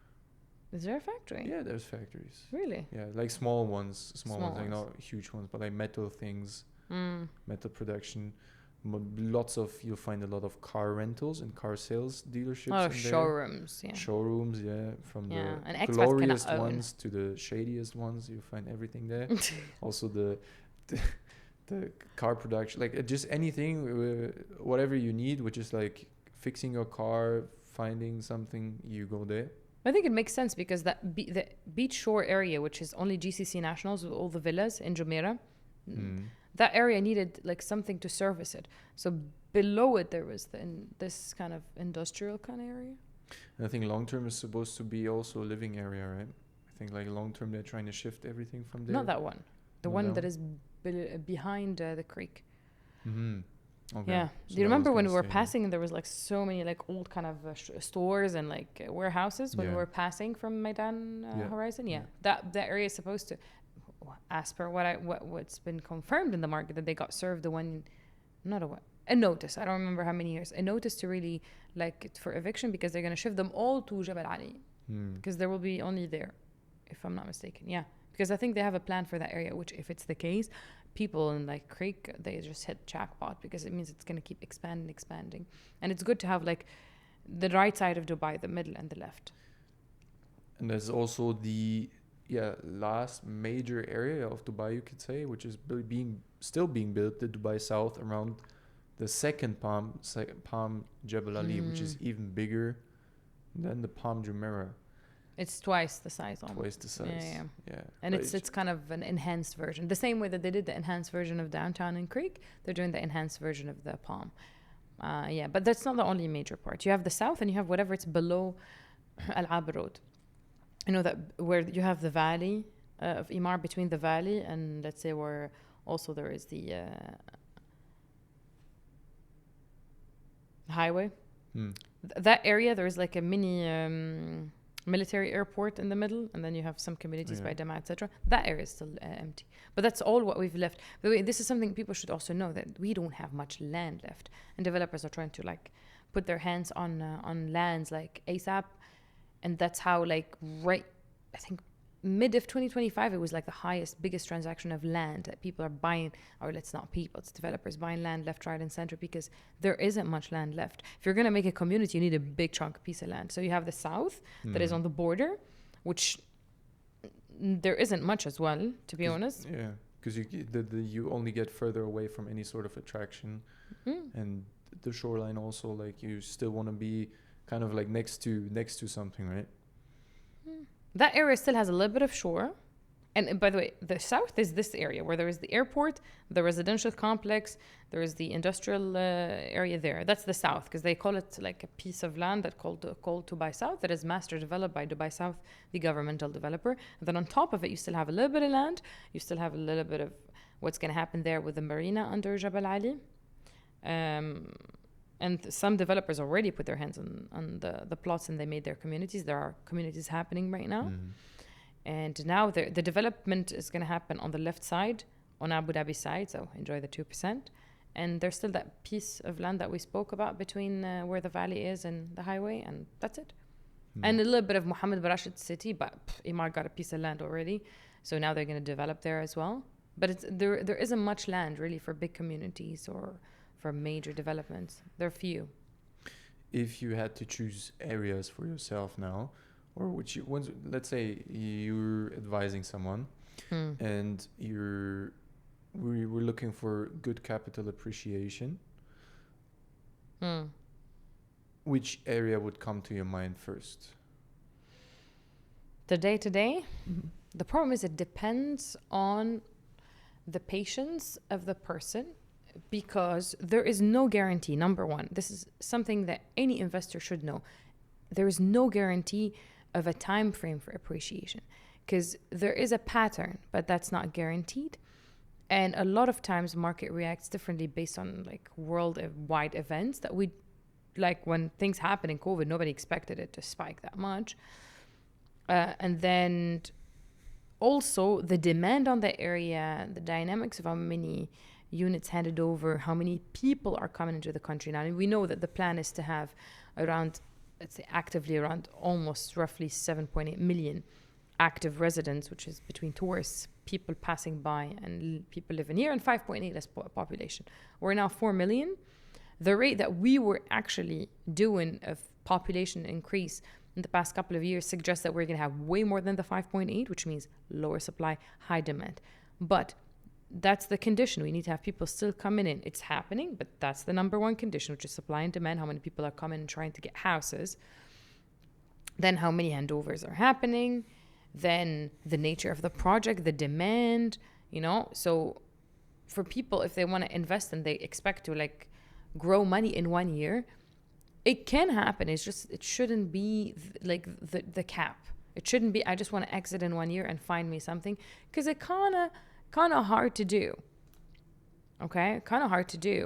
Is there a factory? Yeah, there's factories. Really? Yeah, like small ones, like not huge ones, but like metal things, metal production. You'll find a lot of car rentals and car sales dealerships. Oh, showrooms, yeah. Showrooms, yeah. From and the glorious ones to the shadiest ones, you find everything there. Also the car production, like just anything, whatever you need, which is like fixing your car, finding something, you go there. I think it makes sense because the beach shore area, which is only GCC nationals with all the villas in Jumeirah, that area needed like something to service it. So below it, there was this kind of industrial kind of area. And I think long term is supposed to be also a living area, right? I think like long term they're trying to shift everything from there. Not that one. The Not one that that is behind the creek. Mm-hmm. Okay. Yeah. So Do you that remember was when gonna we were stay. passing and there was like so many like old kind of stores and like warehouses when we Yeah. were passing from Maidan Yeah. Horizon? Yeah. Yeah. That area is supposed to, as per what's been confirmed in the market, that they got served a notice. I don't remember how many years. A notice to really like for eviction because they're gonna shift them all to Jabal Ali because there will be only there, if I'm not mistaken. Yeah. Because I think they have a plan for that area, which if it's the case, people in like Creek, they just hit jackpot because it means it's going to keep expanding. And it's good to have like the right side of Dubai, the middle and the left. And there's also the last major area of Dubai, you could say, which is still being built, the Dubai South, around the second Palm Jebel Ali, which is even bigger than the Palm Jumeirah. It's twice the size almost. Twice the size. Yeah. And it's kind of an enhanced version. The same way that they did the enhanced version of downtown in Creek, they're doing the enhanced version of the Palm. But that's not the only major part. You have the south and you have whatever it's below Al-Ab Road. You know that where you have the valley of Imar, between the valley and let's say where also there is the highway. That area, there is like a mini military airport in the middle, and then you have some communities by Dama, etc. That area is still empty, but that's all what we've left. By the way, this is something people should also know, that we don't have much land left, and developers are trying to like put their hands on lands like ASAP, and that's how like I think mid of 2025 it was like the biggest transaction of land that people are buying, or it's not people, it's developers buying land left, right and center, because there isn't much land left. If you're going to make a community, you need a big chunk piece of land. So you have the south that is on the border, which there isn't much as well, to be honest. Yeah, because you only get further away from any sort of attraction, and the shoreline also, like you still want to be kind of like next to something, right? That area still has a little bit of shore. And by the way, the south is this area where there is the airport, the residential complex, there is the industrial area there. That's the south, because they call it like a piece of land that called Dubai South, that is master developed by Dubai South, the governmental developer. And then on top of it, you still have a little bit of land. You still have a little bit of what's going to happen there with the marina under Jabal Ali. And some developers already put their hands on the plots, and they made their communities. There are communities happening right now. And now the development is going to happen on the left side, on Abu Dhabi side, so enjoy the 2%. And there's still that piece of land that we spoke about between where the valley is and the highway, and that's it. And a little bit of Mohammed bin Rashid city, but Imar got a piece of land already, so now they're going to develop there as well. But there isn't much land really for big communities or for major developments. There are few. If you had to choose areas for yourself now, or let's say you're advising someone and we were looking for good capital appreciation, which area would come to your mind first? The day-to-day? The problem is it depends on the patience of the person, because there is no guarantee. Number one, this is something that any investor should know. There is no guarantee of a time frame for appreciation, because there is a pattern, but that's not guaranteed. And a lot of times market reacts differently based on like worldwide events that we, like when things happen in COVID, nobody expected it to spike that much. And then also the demand on the area, the dynamics of how many units handed over, how many people are coming into the country now. And we know that the plan is to have around, let's say actively around almost roughly 7.8 million active residents, which is between tourists, people passing by and people living here, and 5.8 less population. We're now 4 million. The rate that we were actually doing of population increase in the past couple of years suggests that we're going to have way more than the 5.8, which means lower supply, high demand. But that's the condition. We need to have people still coming in. It's happening, but that's the number one condition, which is supply and demand. How many people are coming and trying to get houses? Then how many handovers are happening? Then the nature of the project, the demand, So for people, if they want to invest and they expect to like grow money in 1 year, It can happen. It's just, it shouldn't be like the cap. It shouldn't be, I just want to exit in 1 year and find me something, because it kind of hard to do. Okay, kind of hard to do,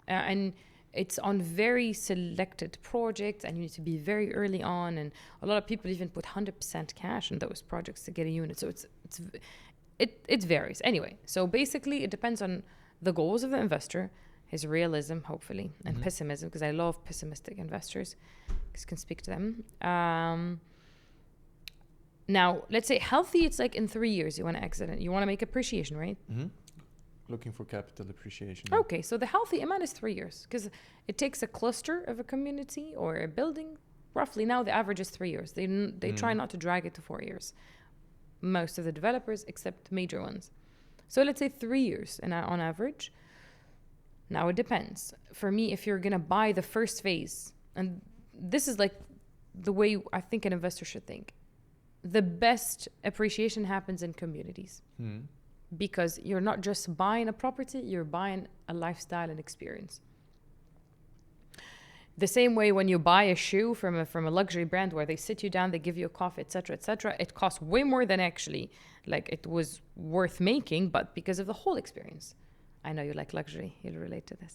and it's on very selected projects, and you need to be very early on. And a lot of people even put 100% cash in those projects to get a unit. So it varies. Anyway, so basically, it depends on the goals of the investor, his realism, hopefully, and pessimism, because I love pessimistic investors, because I can speak to them. Now, let's say healthy, it's like in 3 years you want to exit it. You want to make appreciation, right? Looking for capital appreciation. Okay, so the healthy amount is 3 years, because it takes a cluster of a community or a building. Roughly now, the average is 3 years. They try not to drag it to 4 years. Most of the developers, except major ones. So let's say 3 years on average. Now it depends. For me, if you're gonna buy the first phase, and this is like the way I think an investor should think, the best appreciation happens in communities. Because you're not just buying a property, you're buying a lifestyle and experience. The same way when you buy a shoe from a luxury brand, where they sit you down, they give you a coffee, etc., it costs way more than actually like it was worth making, but because of the whole experience. I know you like luxury, you'll relate to this.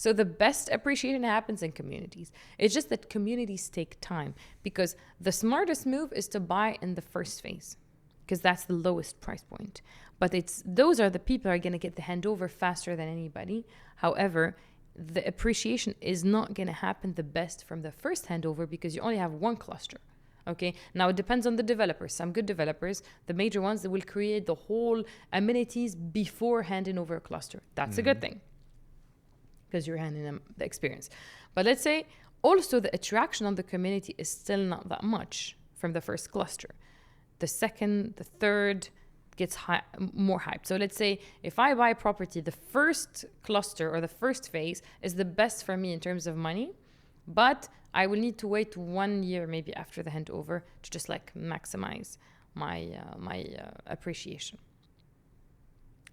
So the best appreciation happens in communities. It's just that communities take time, because the smartest move is to buy in the first phase, because that's the lowest price point. But those are the people who are going to get the handover faster than anybody. However, the appreciation is not going to happen the best from the first handover, because you only have one cluster. Okay, now it depends on the developers. Some good developers, the major ones, that will create the whole amenities before handing over a cluster. That's a good thing, because you're handing them the experience. But let's say also the attraction on the community is still not that much from the first cluster. The second, the third gets more hype. So let's say if I buy a property, the first cluster or the first phase is the best for me in terms of money, but I will need to wait 1 year maybe after the handover to just like maximize my appreciation.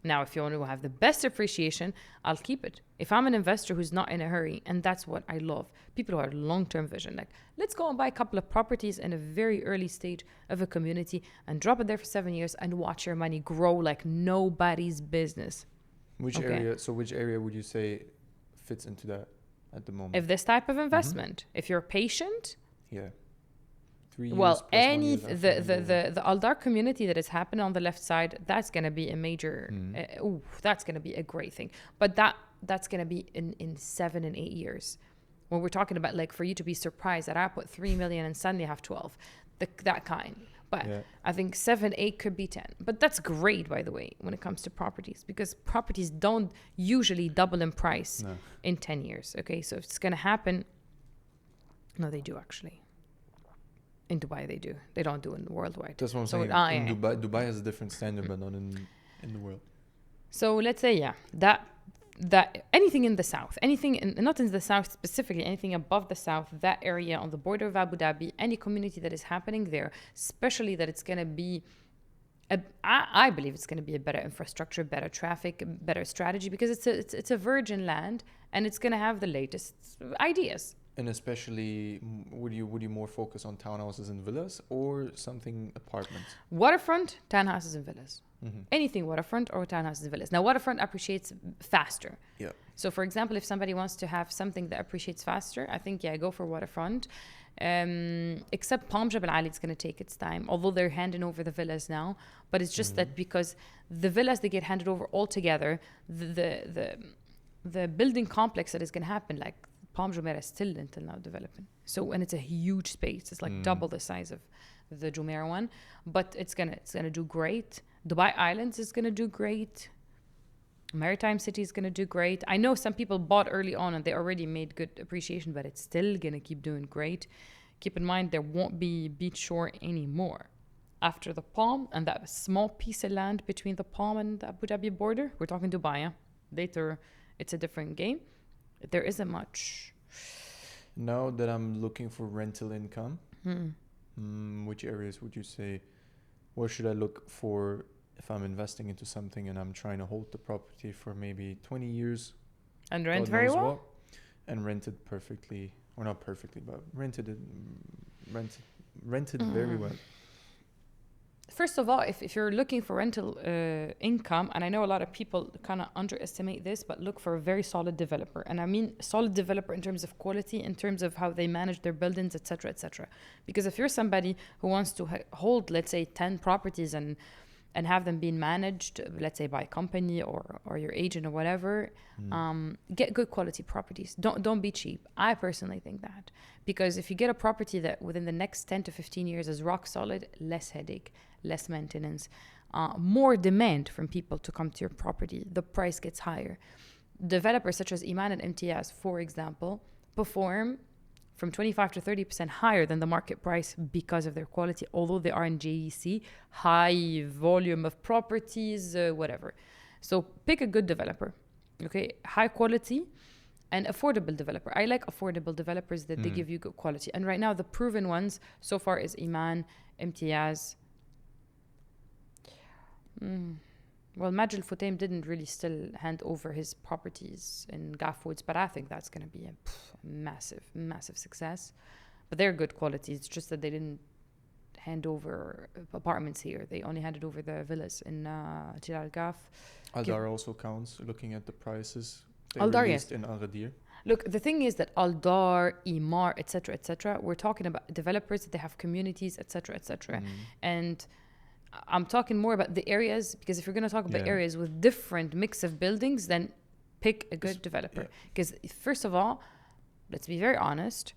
Now, if you want to have the best appreciation, I'll keep it. If I'm an investor who's not in a hurry, and that's what I love, people who are long-term vision, like let's go and buy a couple of properties in a very early stage of a community and drop it there for 7 years and watch your money grow like nobody's business. Which area would you say fits into that at the moment? If this type of investment, if you're patient, 3 years. Well, the Aldar community that is happening on the left side, that's going to be a major, that's going to be a great thing. But that's going to be in 7 and 8 years. When we're talking about like for you to be surprised that I put 3 million and suddenly have 12, that kind. But I think 7, 8 could be 10. But that's great, by the way, when it comes to properties, because properties don't usually double in price in 10 years. Okay, so if it's going to happen, no, they do actually. In Dubai, they do. They don't do it worldwide. That's what I'm saying. In Dubai has a different standard, but not in the world. So let's say, that anything in the south, not in the south specifically, anything above the south, that area on the border of Abu Dhabi, any community that is happening there, especially that it's going to be, I believe it's going to be a better infrastructure, better traffic, better strategy, because it's a virgin land and it's going to have the latest ideas. And especially, would you more focus on townhouses and villas or something apartments? Waterfront, townhouses and villas. Anything waterfront or townhouses and villas. Now, waterfront appreciates faster. Yeah. So, for example, if somebody wants to have something that appreciates faster, I think, go for waterfront. Except Palm Jebel Ali, it's going to take its time, although they're handing over the villas now. But it's just that because the villas, they get handed over all together, the building complex that is going to happen, like, Palm Jumeirah is still until now developing. So, and it's a huge space. It's like double the size of the Jumeirah one, but it's gonna do great. Dubai Islands is gonna do great. Maritime City is gonna do great. I know some people bought early on and they already made good appreciation, but it's still gonna keep doing great. Keep in mind there won't be beach shore anymore after the Palm and that small piece of land between the Palm and the Abu Dhabi border. We're talking Dubai. Later, it's a different game. There isn't much. Now that I'm looking for rental income, which areas would you say, where should I look for if I'm investing into something and I'm trying to hold the property for maybe 20 years And rent God very knows well? what, and rented perfectly, or not perfectly, but rented very well. First of all, if you're looking for rental income, and I know a lot of people kind of underestimate this, but look for a very solid developer. And I mean solid developer in terms of quality, in terms of how they manage their buildings, etc., etc. Because if you're somebody who wants to hold, let's say, 10 properties and have them being managed, let's say by a company or your agent or whatever, get good quality properties. Don't be cheap. I personally think that. Because if you get a property that within the next 10 to 15 years is rock solid, less headache, less maintenance, more demand from people to come to your property, the price gets higher. Developers such as Iman and MTS, for example, perform from 25 to 30% higher than the market price because of their quality, although they are in JEC, high volume of properties, whatever. So pick a good developer, okay? High quality and affordable developer. I like affordable developers that they give you good quality. And right now, the proven ones so far is Iman, MTS. Well, Majid Futtaim didn't really still hand over his properties in Gaff Woods, but I think that's going to be a massive, massive success. But they're good quality. It's just that they didn't hand over apartments here. They only handed over the villas in Jilal Gaff. Aldar also counts, looking at the prices they Aldar, released yes. in Agadir. Look, the thing is that Aldar, Imar, etc., we're talking about developers that they have communities, etc. And I'm talking more about the areas, because if you're going to talk about areas with different mix of buildings, then pick a good developer. Because first of all, let's be very honest,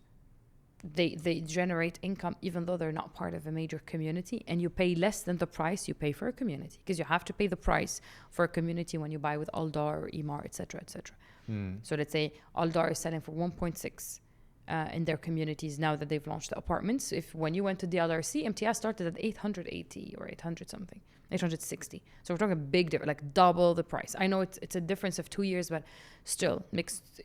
they generate income even though they're not part of a major community, and you pay less than the price you pay for a community, because you have to pay the price for a community when you buy with Aldar or Imar, etc. So let's say Aldar is selling for 1.6 in their communities now that they've launched the apartments. If when you went to the LRC, MTS started at 880 or 800 something, 860. So we're talking big difference, like double the price. I know it's a difference of 2 years, but still mixed.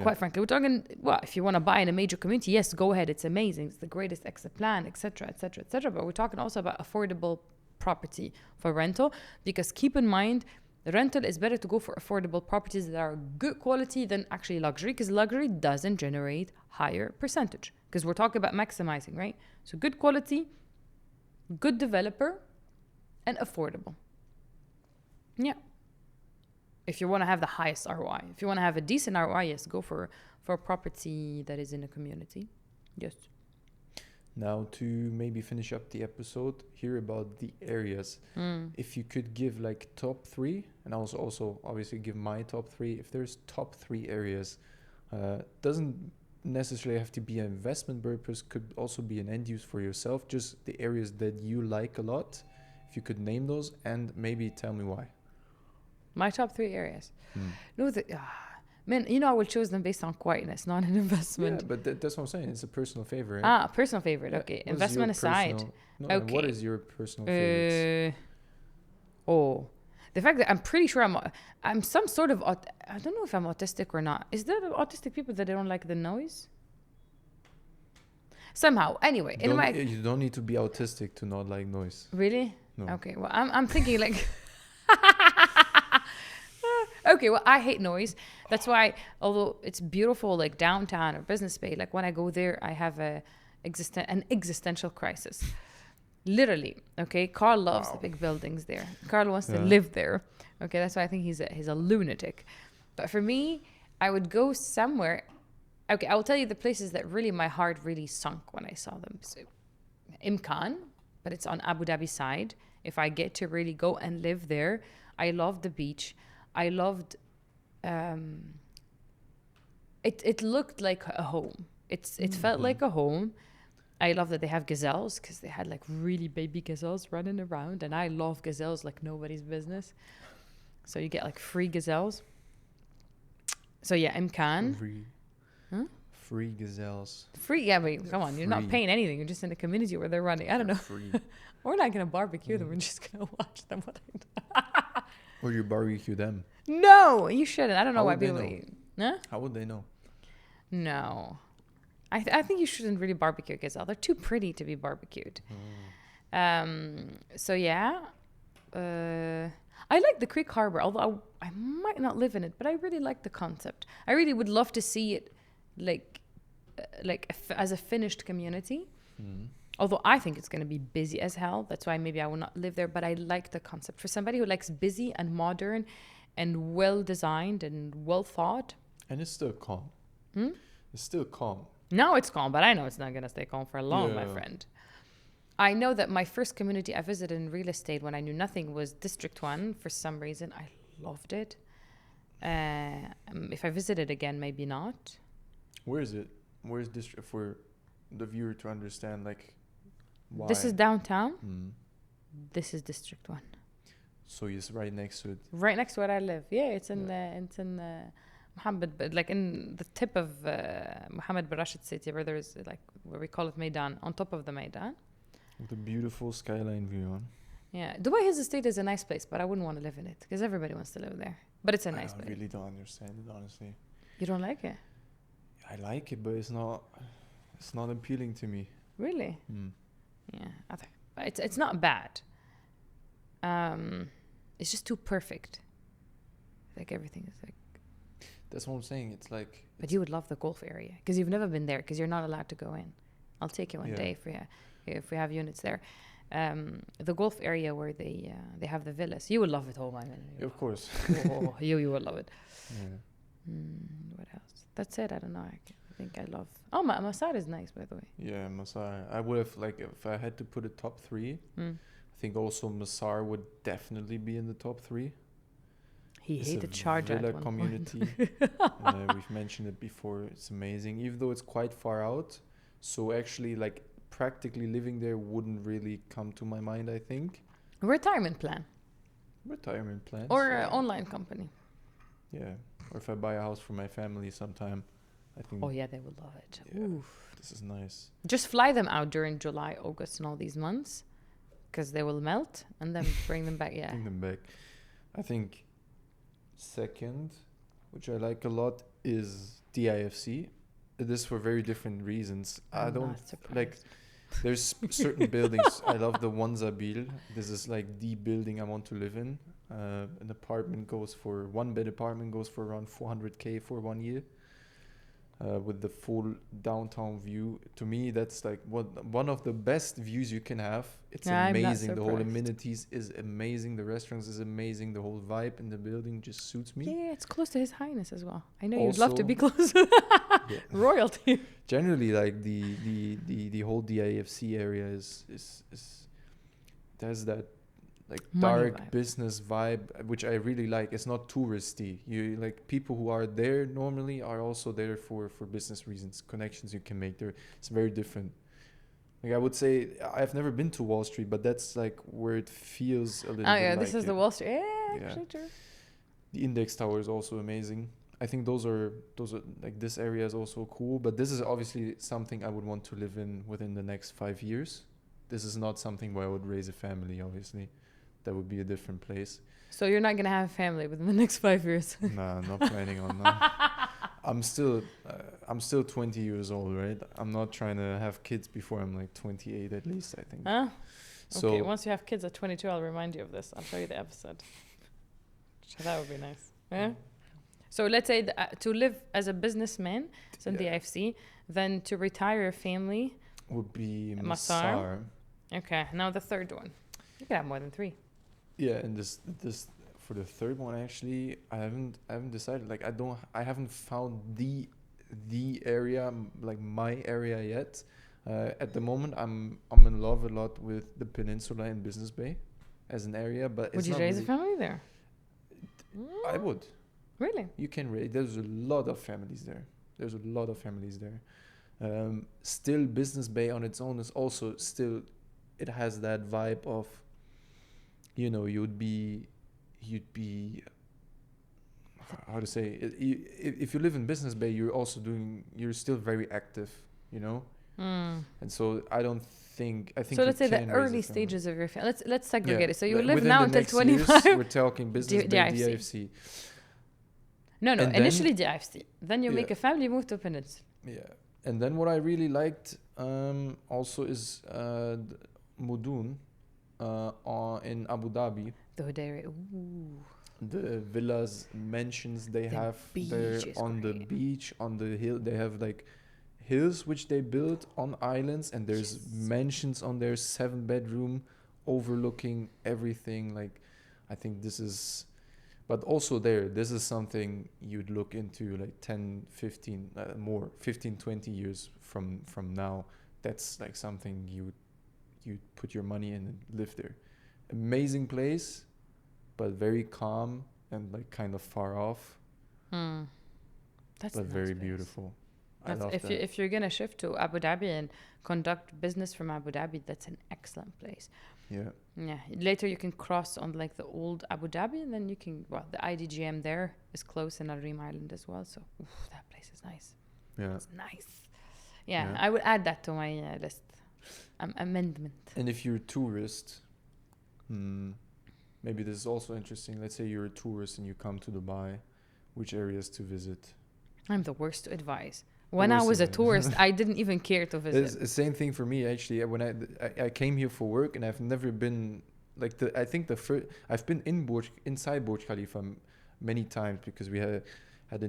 Quite frankly, we're talking, well, if you want to buy in a major community, yes, go ahead. It's amazing. It's the greatest exit plan, etc. But we're talking also about affordable property for rental, because keep in mind, the rental is better to go for affordable properties that are good quality than actually luxury, because luxury doesn't generate higher percentage, because we're talking about maximizing, right? So good quality, good developer, and affordable. Yeah. If you want to have the highest ROI. If you want to have a decent ROI, yes, go for a property that is in a community. Yes. Now, to maybe finish up the episode, hear about the areas. If you could give like top 3, and also obviously give my top 3. If there's top 3 areas, doesn't necessarily have to be an investment purpose, could also be an end use for yourself, just the areas that you like a lot. If you could name those and maybe tell me why. My top 3 areas. No, man, I will choose them based on quietness, not an investment. Yeah, but that's what I'm saying. It's a personal favorite. Right? Personal favorite. Yeah. Okay, investment aside. Okay. What is your personal favorite? The fact that I'm pretty sure I'm some sort of, I don't know if I'm autistic or not. Is there autistic people that they don't like the noise? Somehow. Anyway. You don't need to be autistic to not like noise. Really? No. Okay, well, I'm thinking like... Okay, well, I hate noise. That's why, although it's beautiful, like downtown or Business Bay, like when I go there, I have an existential crisis. Literally, okay? Carl loves the big buildings there. Carl wants to live there. Okay, that's why I think he's a lunatic. But for me, I would go somewhere. Okay, I will tell you the places that really my heart really sunk when I saw them. So, Imkan, but it's on Abu Dhabi side. If I get to really go and live there, I love the beach. I loved, it looked like a home. It felt like a home. I love that they have gazelles, because they had like really baby gazelles running around, and I love gazelles like nobody's business. So you get like free gazelles. So yeah, Imkan. Free gazelles. Free, yeah, wait, come on. You're not paying anything. You're just in a community where they're running. I don't know. Free. We're not going to barbecue them. We're just going to watch them. Or you barbecue them. No, you shouldn't. I don't know why people eat. Huh? How would they know? No. I think you shouldn't really barbecue a gazelle. They're too pretty to be barbecued. So yeah. I like the Creek Harbor, although I might not live in it, but I really like the concept. I really would love to see it as a finished community. Although I think it's going to be busy as hell. That's why maybe I will not live there, but I like the concept. For somebody who likes busy and modern and well designed and well thought. And it's still calm. It's still calm. Now it's calm, but I know it's not going to stay calm for long, my friend. I know that my first community I visited in real estate when I knew nothing was District 1. For some reason, I loved it. If I visit it again, maybe not. Where is it? Where is District, for the viewer to understand, like, why? This is downtown. This is District 1. So it's right next to it. Right next to where I live. Yeah, it's in Mohammed, like in the tip of Mohammed bin Rashid City, where there's like where we call it Maidan, on top of the Maidan. With a beautiful skyline view on. Yeah, Dubai Hills Estate is a nice place, but I wouldn't want to live in it because everybody wants to live there. But it's a nice place. I really don't understand it, honestly. You don't like it? I like it, but it's not appealing to me. Really? Yeah, I think it's not bad. It's just too perfect. Like everything is like. That's what I'm saying. It's like. But you would love the golf area because you've never been there because you're not allowed to go in. I'll take you one day if we have units there. The golf area where they have the villas. You will love it, Of course. you will love it. Yeah. What else? That's it. I don't know. I think I love. Oh, Masar is nice, by the way. Yeah, Masar. I would have, like, if I had to put a top 3, I think also Masar would definitely be in the top 3. He hated Sharjah villa community. We've mentioned it before. It's amazing, even though it's quite far out. So actually, like, practically living there wouldn't really come to my mind, I think. Retirement plan. Or an online company. Yeah. Or if I buy a house for my family sometime, I think. Oh, yeah, they would love it. Yeah, oof. This is nice. Just fly them out during July, August, and all these months because they will melt and then bring them back. Yeah. Bring them back. I think second, which I like a lot, is DIFC. This for very different reasons. I don't like. There's certain buildings. I love the Wanzabil. This is like the building I want to live in. An apartment one bed apartment goes for around 400K for 1 year. With the full downtown view. To me, that's like one of the best views you can have. It's amazing. The whole amenities is amazing. The restaurants is amazing. The whole vibe in the building just suits me. Yeah, it's close to His Highness as well. I know you'd love to be close to royalty. Generally, like the whole DIFC area is there's that like dark vibe. Business vibe, which I really like. It's not touristy. You like people who are there normally are also there for business reasons, connections you can make there. It's very different. Like I would say, I've never been to Wall Street, but that's like where it feels a little bit. Oh yeah, this is the Wall Street. Yeah, actually true. The Index Tower is also amazing. I think those are like this area is also cool, but this is obviously something I would want to live in within the next 5 years. This is not something where I would raise a family, obviously. That would be a different place. So you're not going to have a family within the next 5 years? Nah, not planning on that. I'm still 20 years old, right? I'm not trying to have kids before I'm like 28 at least, I think. Huh? So okay, once you have kids at 22, I'll remind you of this. I'll show you the episode. That would be nice. Yeah? So let's say to live as a businessman, so in the IFC, then to retire your family would be Masar. Okay, now the third one. You can have more than 3. Yeah, and this for the third one actually, I haven't decided. Like I haven't found the area, like my area yet. At the moment, I'm in love a lot with the Peninsula and Business Bay as an area. But would you raise a family there? I would. Really? You can raise. There's a lot of families there. Still, Business Bay on its own is also still. It has that vibe of. You know, you'd be. How to say? If you live in Business Bay, you're still very active. You know. And so I think. So let's say the early stages of your family. Let's segregate it. So you live now until 25. Years, we're talking Business Bay, DIFC. No. And initially DIFC. Then you make a family, move to Peninsula. Yeah, and then what I really liked also is Mudun in Abu Dhabi. The Hudaira. Ooh. The villas, mansions they have there on the beach, on the hill. They have like hills which they built on islands, and there's mansions on there, 7-bedroom, overlooking everything. Like, I think this is, but also this is something you'd look into like 10, 15, more, 15, 20 years from now. That's like something you put your money in and live there. Amazing place, but very calm and like kind of far off. That's but a nice very place. Beautiful. I love if that. if you're gonna shift to Abu Dhabi and conduct business from Abu Dhabi, that's an excellent place. Yeah. Yeah. Later you can cross on like the old Abu Dhabi, and then you can. Well, the IDGM there is close in Al Reem Island as well, so that place is nice. Yeah. It's nice. Yeah, I would add that to my list. Amendment. And if you're a tourist, maybe this is also interesting. Let's say you're a tourist and you come to Dubai, which areas to visit? I'm the worst to advise. When I was a tourist, I didn't even care to visit. It's the same thing for me, actually. When I came here for work, and I've never been like I think the first I've been inside Burj Khalifa many times, because we had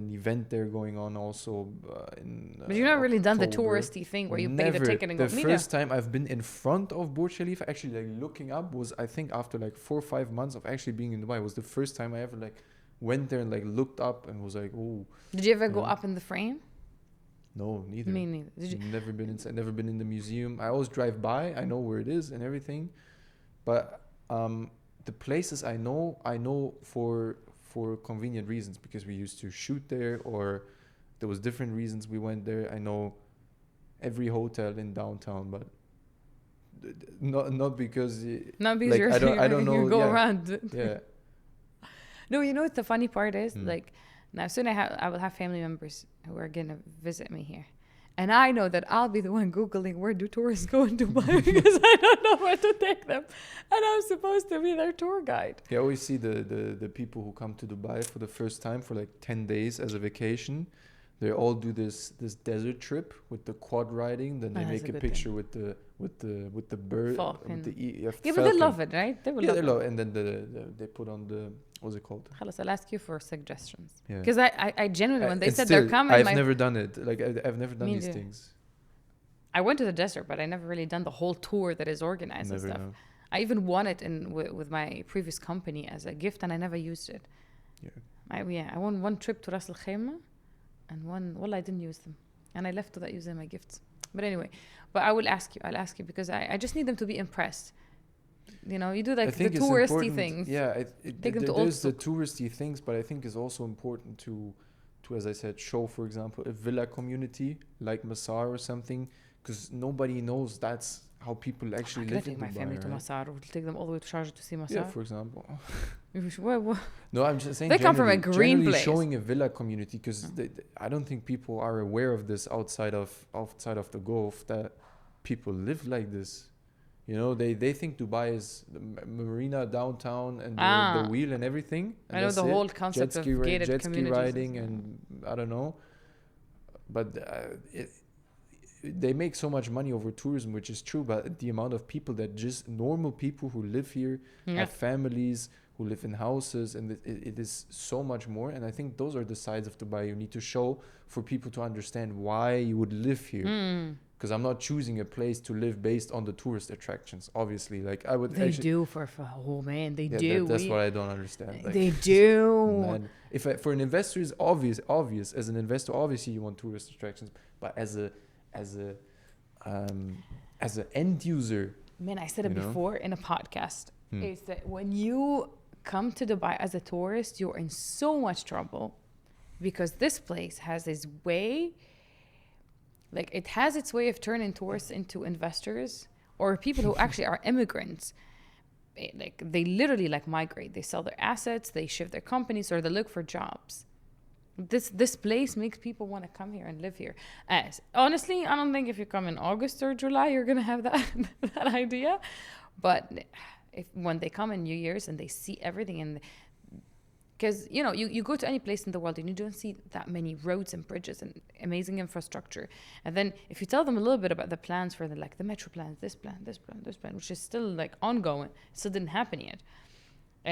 an event there going on also in but you've not really done the October. touristy thing where you pay the ticket and go. The first time I've been in front of Burj Khalifa, actually like looking up, was I think after like 4 or 5 months of actually being in Dubai. Was the first time I ever like went there and like looked up and was like, oh. Did you ever go up in the frame? No, neither. Me neither. Did you? Never been inside. Never been in the museum. I always drive by. I know where it is and everything, but the places I know for convenient reasons, because we used to shoot there, or there was different reasons we went there. I know every hotel in downtown, but not because like, I don't know. You go around. Yeah. No, you know what the funny part is? Like, now soon I will have family members who are gonna visit me here, and I know that I'll be the one Googling where do tourists go in Dubai because I don't know where to take them, and I'm supposed to be their tour guide. I always see the people who come to Dubai for the first time for like 10 days as a vacation. They all do this desert trip with the quad riding. Then they make a picture with the bird. Falcon. Yeah, but they love it, right? They will love it. And then they put on the, what's it called? I'll ask you for suggestions. Yeah. Because I genuinely, when they said still, they're coming, I've never done it. Like I've never done these things. I went to the desert, but I never really done the whole tour that is organized and stuff. I even won it with my previous company as a gift, and I never used it. Yeah. I won one trip to Ras Al Khaimah, and I didn't use them, and I left without using my gifts. But anyway, I'll ask you because I just need them to be impressed. You know, you do like the touristy things. Yeah, take them to there's the touristy things, but I think it's also important to, as I said, show, for example, a villa community like Masar or something, because nobody knows that's how people actually live in Dubai. I take my family to Masar. We'll take them all the way to Sharjah to see Masar. Yeah, for example. What? No, I'm just saying. They come from a green place. Showing a villa community, because I don't think people are aware of this outside of the Gulf, that people live like this. You know, they think Dubai is the marina downtown and the wheel and everything. And I know the whole concept of gated jet ski riding, and I don't know. But they make so much money over tourism, which is true. But the amount of people that just normal people who live here, have families, who live in houses, and it is so much more. And I think those are the sides of Dubai you need to show for people to understand why you would live here. Because I'm not choosing a place to live based on the tourist attractions. Obviously, like I would. They do man. They do. That's what I don't understand. Like, they do. Man, for an investor, is obvious. As an investor, obviously you want tourist attractions, but as an end user. Man, I said it before in a podcast. Is that when you come to Dubai as a tourist, you're in so much trouble, because this place has this way. Like, it has its way of turning tourists into investors or people who actually are immigrants. They literally migrate. They sell their assets, they shift their companies, or they look for jobs. This place makes people want to come here and live here. Honestly, I don't think if you come in August or July, you're going to have that idea. But when they come in New Year's and they see everything, and because, you go to any place in the world and you don't see that many roads and bridges and amazing infrastructure. And then if you tell them a little bit about the plans for the metro plans, this plan, which is still ongoing, it still didn't happen yet.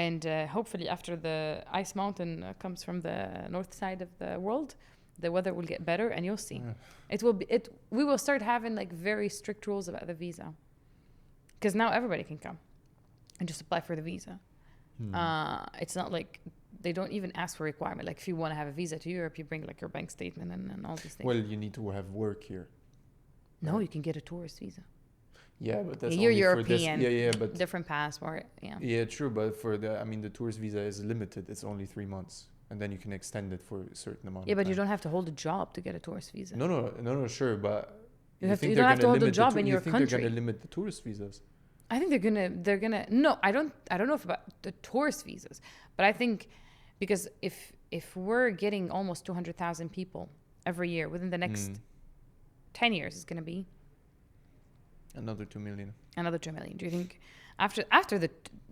And hopefully after the ice mountain comes from the north side of the world, the weather will get better, and you'll see. We will start having like very strict rules about the visa, because now everybody can come and just apply for the visa. It's not like they don't even ask for requirement. Like if you want to have a visa to Europe, you bring like your bank statement and all these things. Well, you need to have work here. No, you can get a tourist visa. Yeah, but that's you're only European. For this. But different passport. Yeah, true. But for the tourist visa is limited. It's only 3 months, and then you can extend it for a certain amount. Yeah, of but time. you don't have to hold a job to get a tourist visa. No, sure, but you don't have to hold a job in your country. You think they're going to limit the tourist visas? I think they're gonna. No, I don't know if about the tourist visas, but I think because if we're getting almost 200,000 people every year within the next 10 years, it's gonna be another 2 million. Another 2 million. Do you think after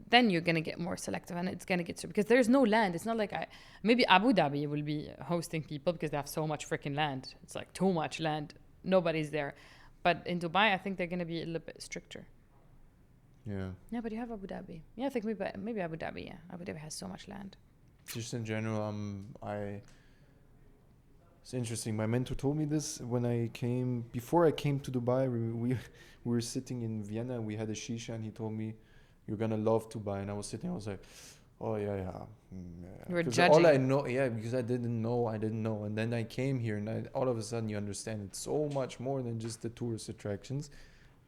then you're gonna get more selective, and it's gonna get so, because there's no land. It's not like maybe Abu Dhabi will be hosting people because they have so much freaking land. It's like too much land. Nobody's there. But in Dubai, I think they're gonna be a little bit stricter. Yeah, but you have Abu Dhabi. Yeah, I think maybe Abu Dhabi. Yeah, Abu Dhabi has so much land. Just in general, it's interesting. My mentor told me this before I came to Dubai. We were sitting in Vienna. We had a shisha, and he told me, "You're gonna love Dubai." And I was sitting. I was like, "Oh yeah." You were judging. All I know, because I didn't know. And then I came here, and all of a sudden you understand it's so much more than just the tourist attractions,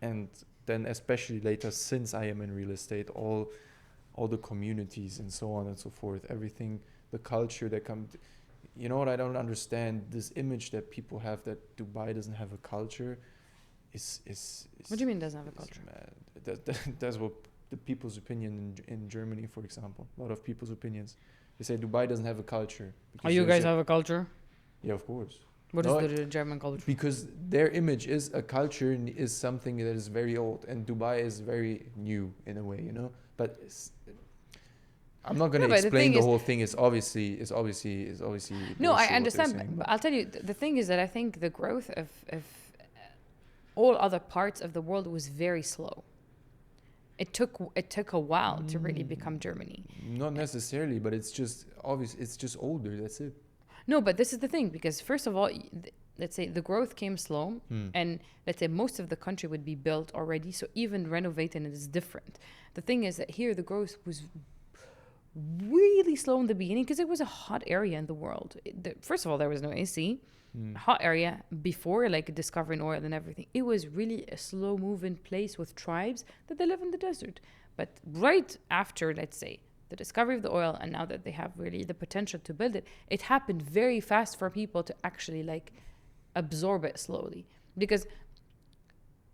and then especially later, since I am in real estate, all the communities and so on and so forth, everything, the culture that comes. You know what I don't understand? This image that people have that Dubai doesn't have a culture is what do you mean doesn't have a culture? That's what the people's opinion in Germany, for example. A lot of people's opinions. They say Dubai doesn't have a culture. Oh, you guys have a culture? Yeah, of course. What is the German culture? Because their image is a culture and is something that is very old, and Dubai is very new in a way, But I'm not going to explain the whole thing. It's obviously. No, I understand. But I'll tell you, the thing is that I think the growth of all other parts of the world was very slow. It took a while to really become Germany. Not necessarily, but it's just obvious. It's just older. That's it. No, but this is the thing, because first of all, let's say the growth came slow, and let's say most of the country would be built already, so even renovating it is different. The thing is that here the growth was really slow in the beginning because it was a hot area in the world. First of all, there was no AC. Hot area before, like discovering oil and everything. It was really a slow moving place with tribes that they live in the desert. But right after, let's say, the discovery of the oil, and now that they have really the potential to build it, it happened very fast for people to actually like absorb it slowly. Because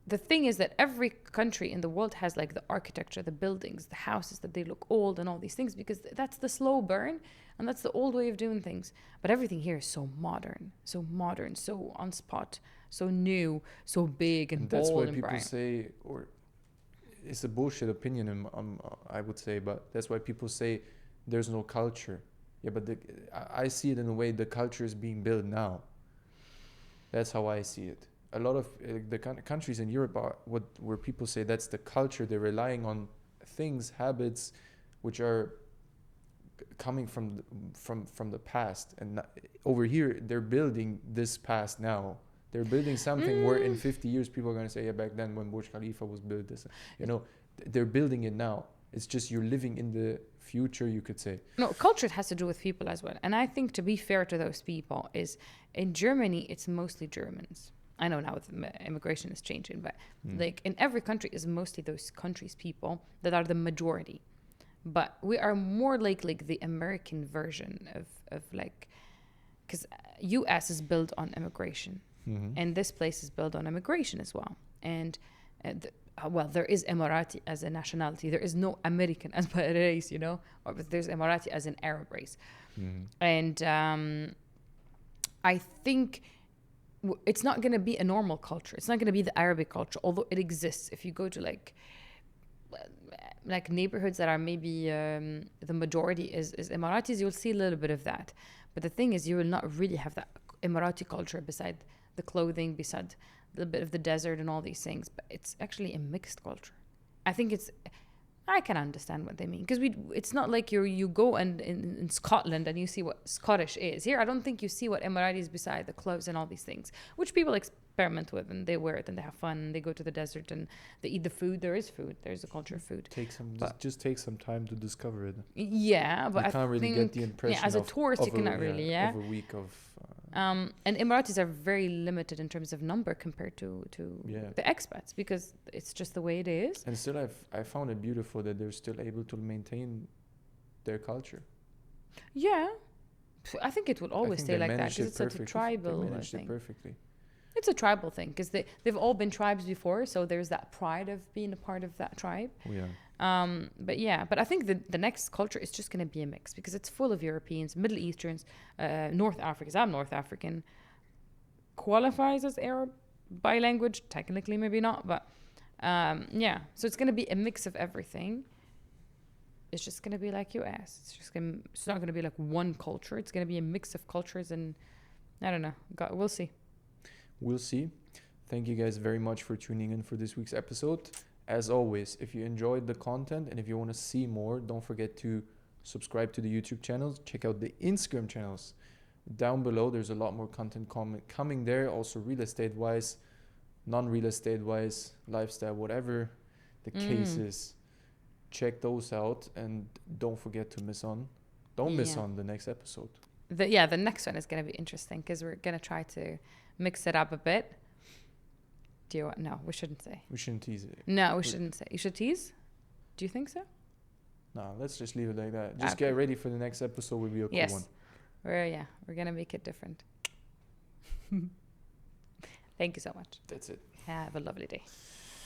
the thing is that every country in the world has like the architecture, the buildings, the houses, that they look old and all these things, because that's the slow burn and that's the old way of doing things. But everything here is so modern, so on spot, so new, so big and that's bold why and people bright. say, or it's a bullshit opinion, I would say, but that's why people say there's no culture. Yeah, but I see it in a way the culture is being built now. That's how I see it. A lot of the countries in Europe are where people say that's the culture. They're relying on things, habits, which are coming from the past. And over here, they're building this past now. They're building something where in 50 years, people are going to say, yeah, back then when Burj Khalifa was built, this, they're building it now. It's just you're living in the future, you could say. No, culture has to do with people as well. And I think, to be fair to those people, is in Germany, it's mostly Germans. I know now immigration is changing, but like in every country is mostly those countries' people that are the majority. But we are more like the American version of like, because US is built on immigration. And this place is built on immigration as well. And there is Emirati as a nationality. There is no American as a race, but there's Emirati as an Arab race. And I think it's not going to be a normal culture. It's not going to be the Arabic culture, although it exists. If you go to like neighborhoods that are maybe the majority is Emiratis, you'll see a little bit of that. But the thing is, you will not really have that Emirati culture beside the clothing, beside the bit of the desert and all these things. But it's actually a mixed culture. I think it's I can understand what they mean, because it's not like you go and in Scotland and you see what Scottish is. Here, I don't think you see what Emirati is beside the clothes and all these things, which people experiment with, and they wear it and they have fun. And they go to the desert and they eat the food. There is food. There's a culture of food. Just take some time to discover it. Yeah, but you can't really get the impression. As a tourist, you cannot really. Yeah. Of a week of. And Emiratis are very limited in terms of number compared to the expats, because it's just the way it is. And still, I found it beautiful that they're still able to maintain their culture. Yeah, I think it will always stay like that, because it's such a tribal thing. They managed it perfectly. It's a tribal thing, because they've all been tribes before, so there's that pride of being a part of that tribe. Yeah. But I think the next culture is just going to be a mix, because it's full of Europeans, Middle Easterns, North Africans. I'm North African. Qualifies as Arab by language, technically maybe not, but so it's going to be a mix of everything. It's just going to be like US. It's not going to be like one culture. It's going to be a mix of cultures, and I don't know. We'll see. We'll see. Thank you guys very much for tuning in for this week's episode. As always, if you enjoyed the content and if you want to see more, don't forget to subscribe to the YouTube channels. Check out the Instagram channels down below. There's a lot more content coming there. Also real estate wise, non-real estate wise, lifestyle, whatever the case is. Check those out, and don't forget to miss on the next episode. The next one is going to be interesting, because we're going to try to mix it up a bit. No, we shouldn't say. We shouldn't tease it. No, we shouldn't say. You should tease? Do you think so? No, let's just leave it like that. Just get ready for the next episode. Will be a cool one. We're going to make it different. Thank you so much. That's it. Have a lovely day.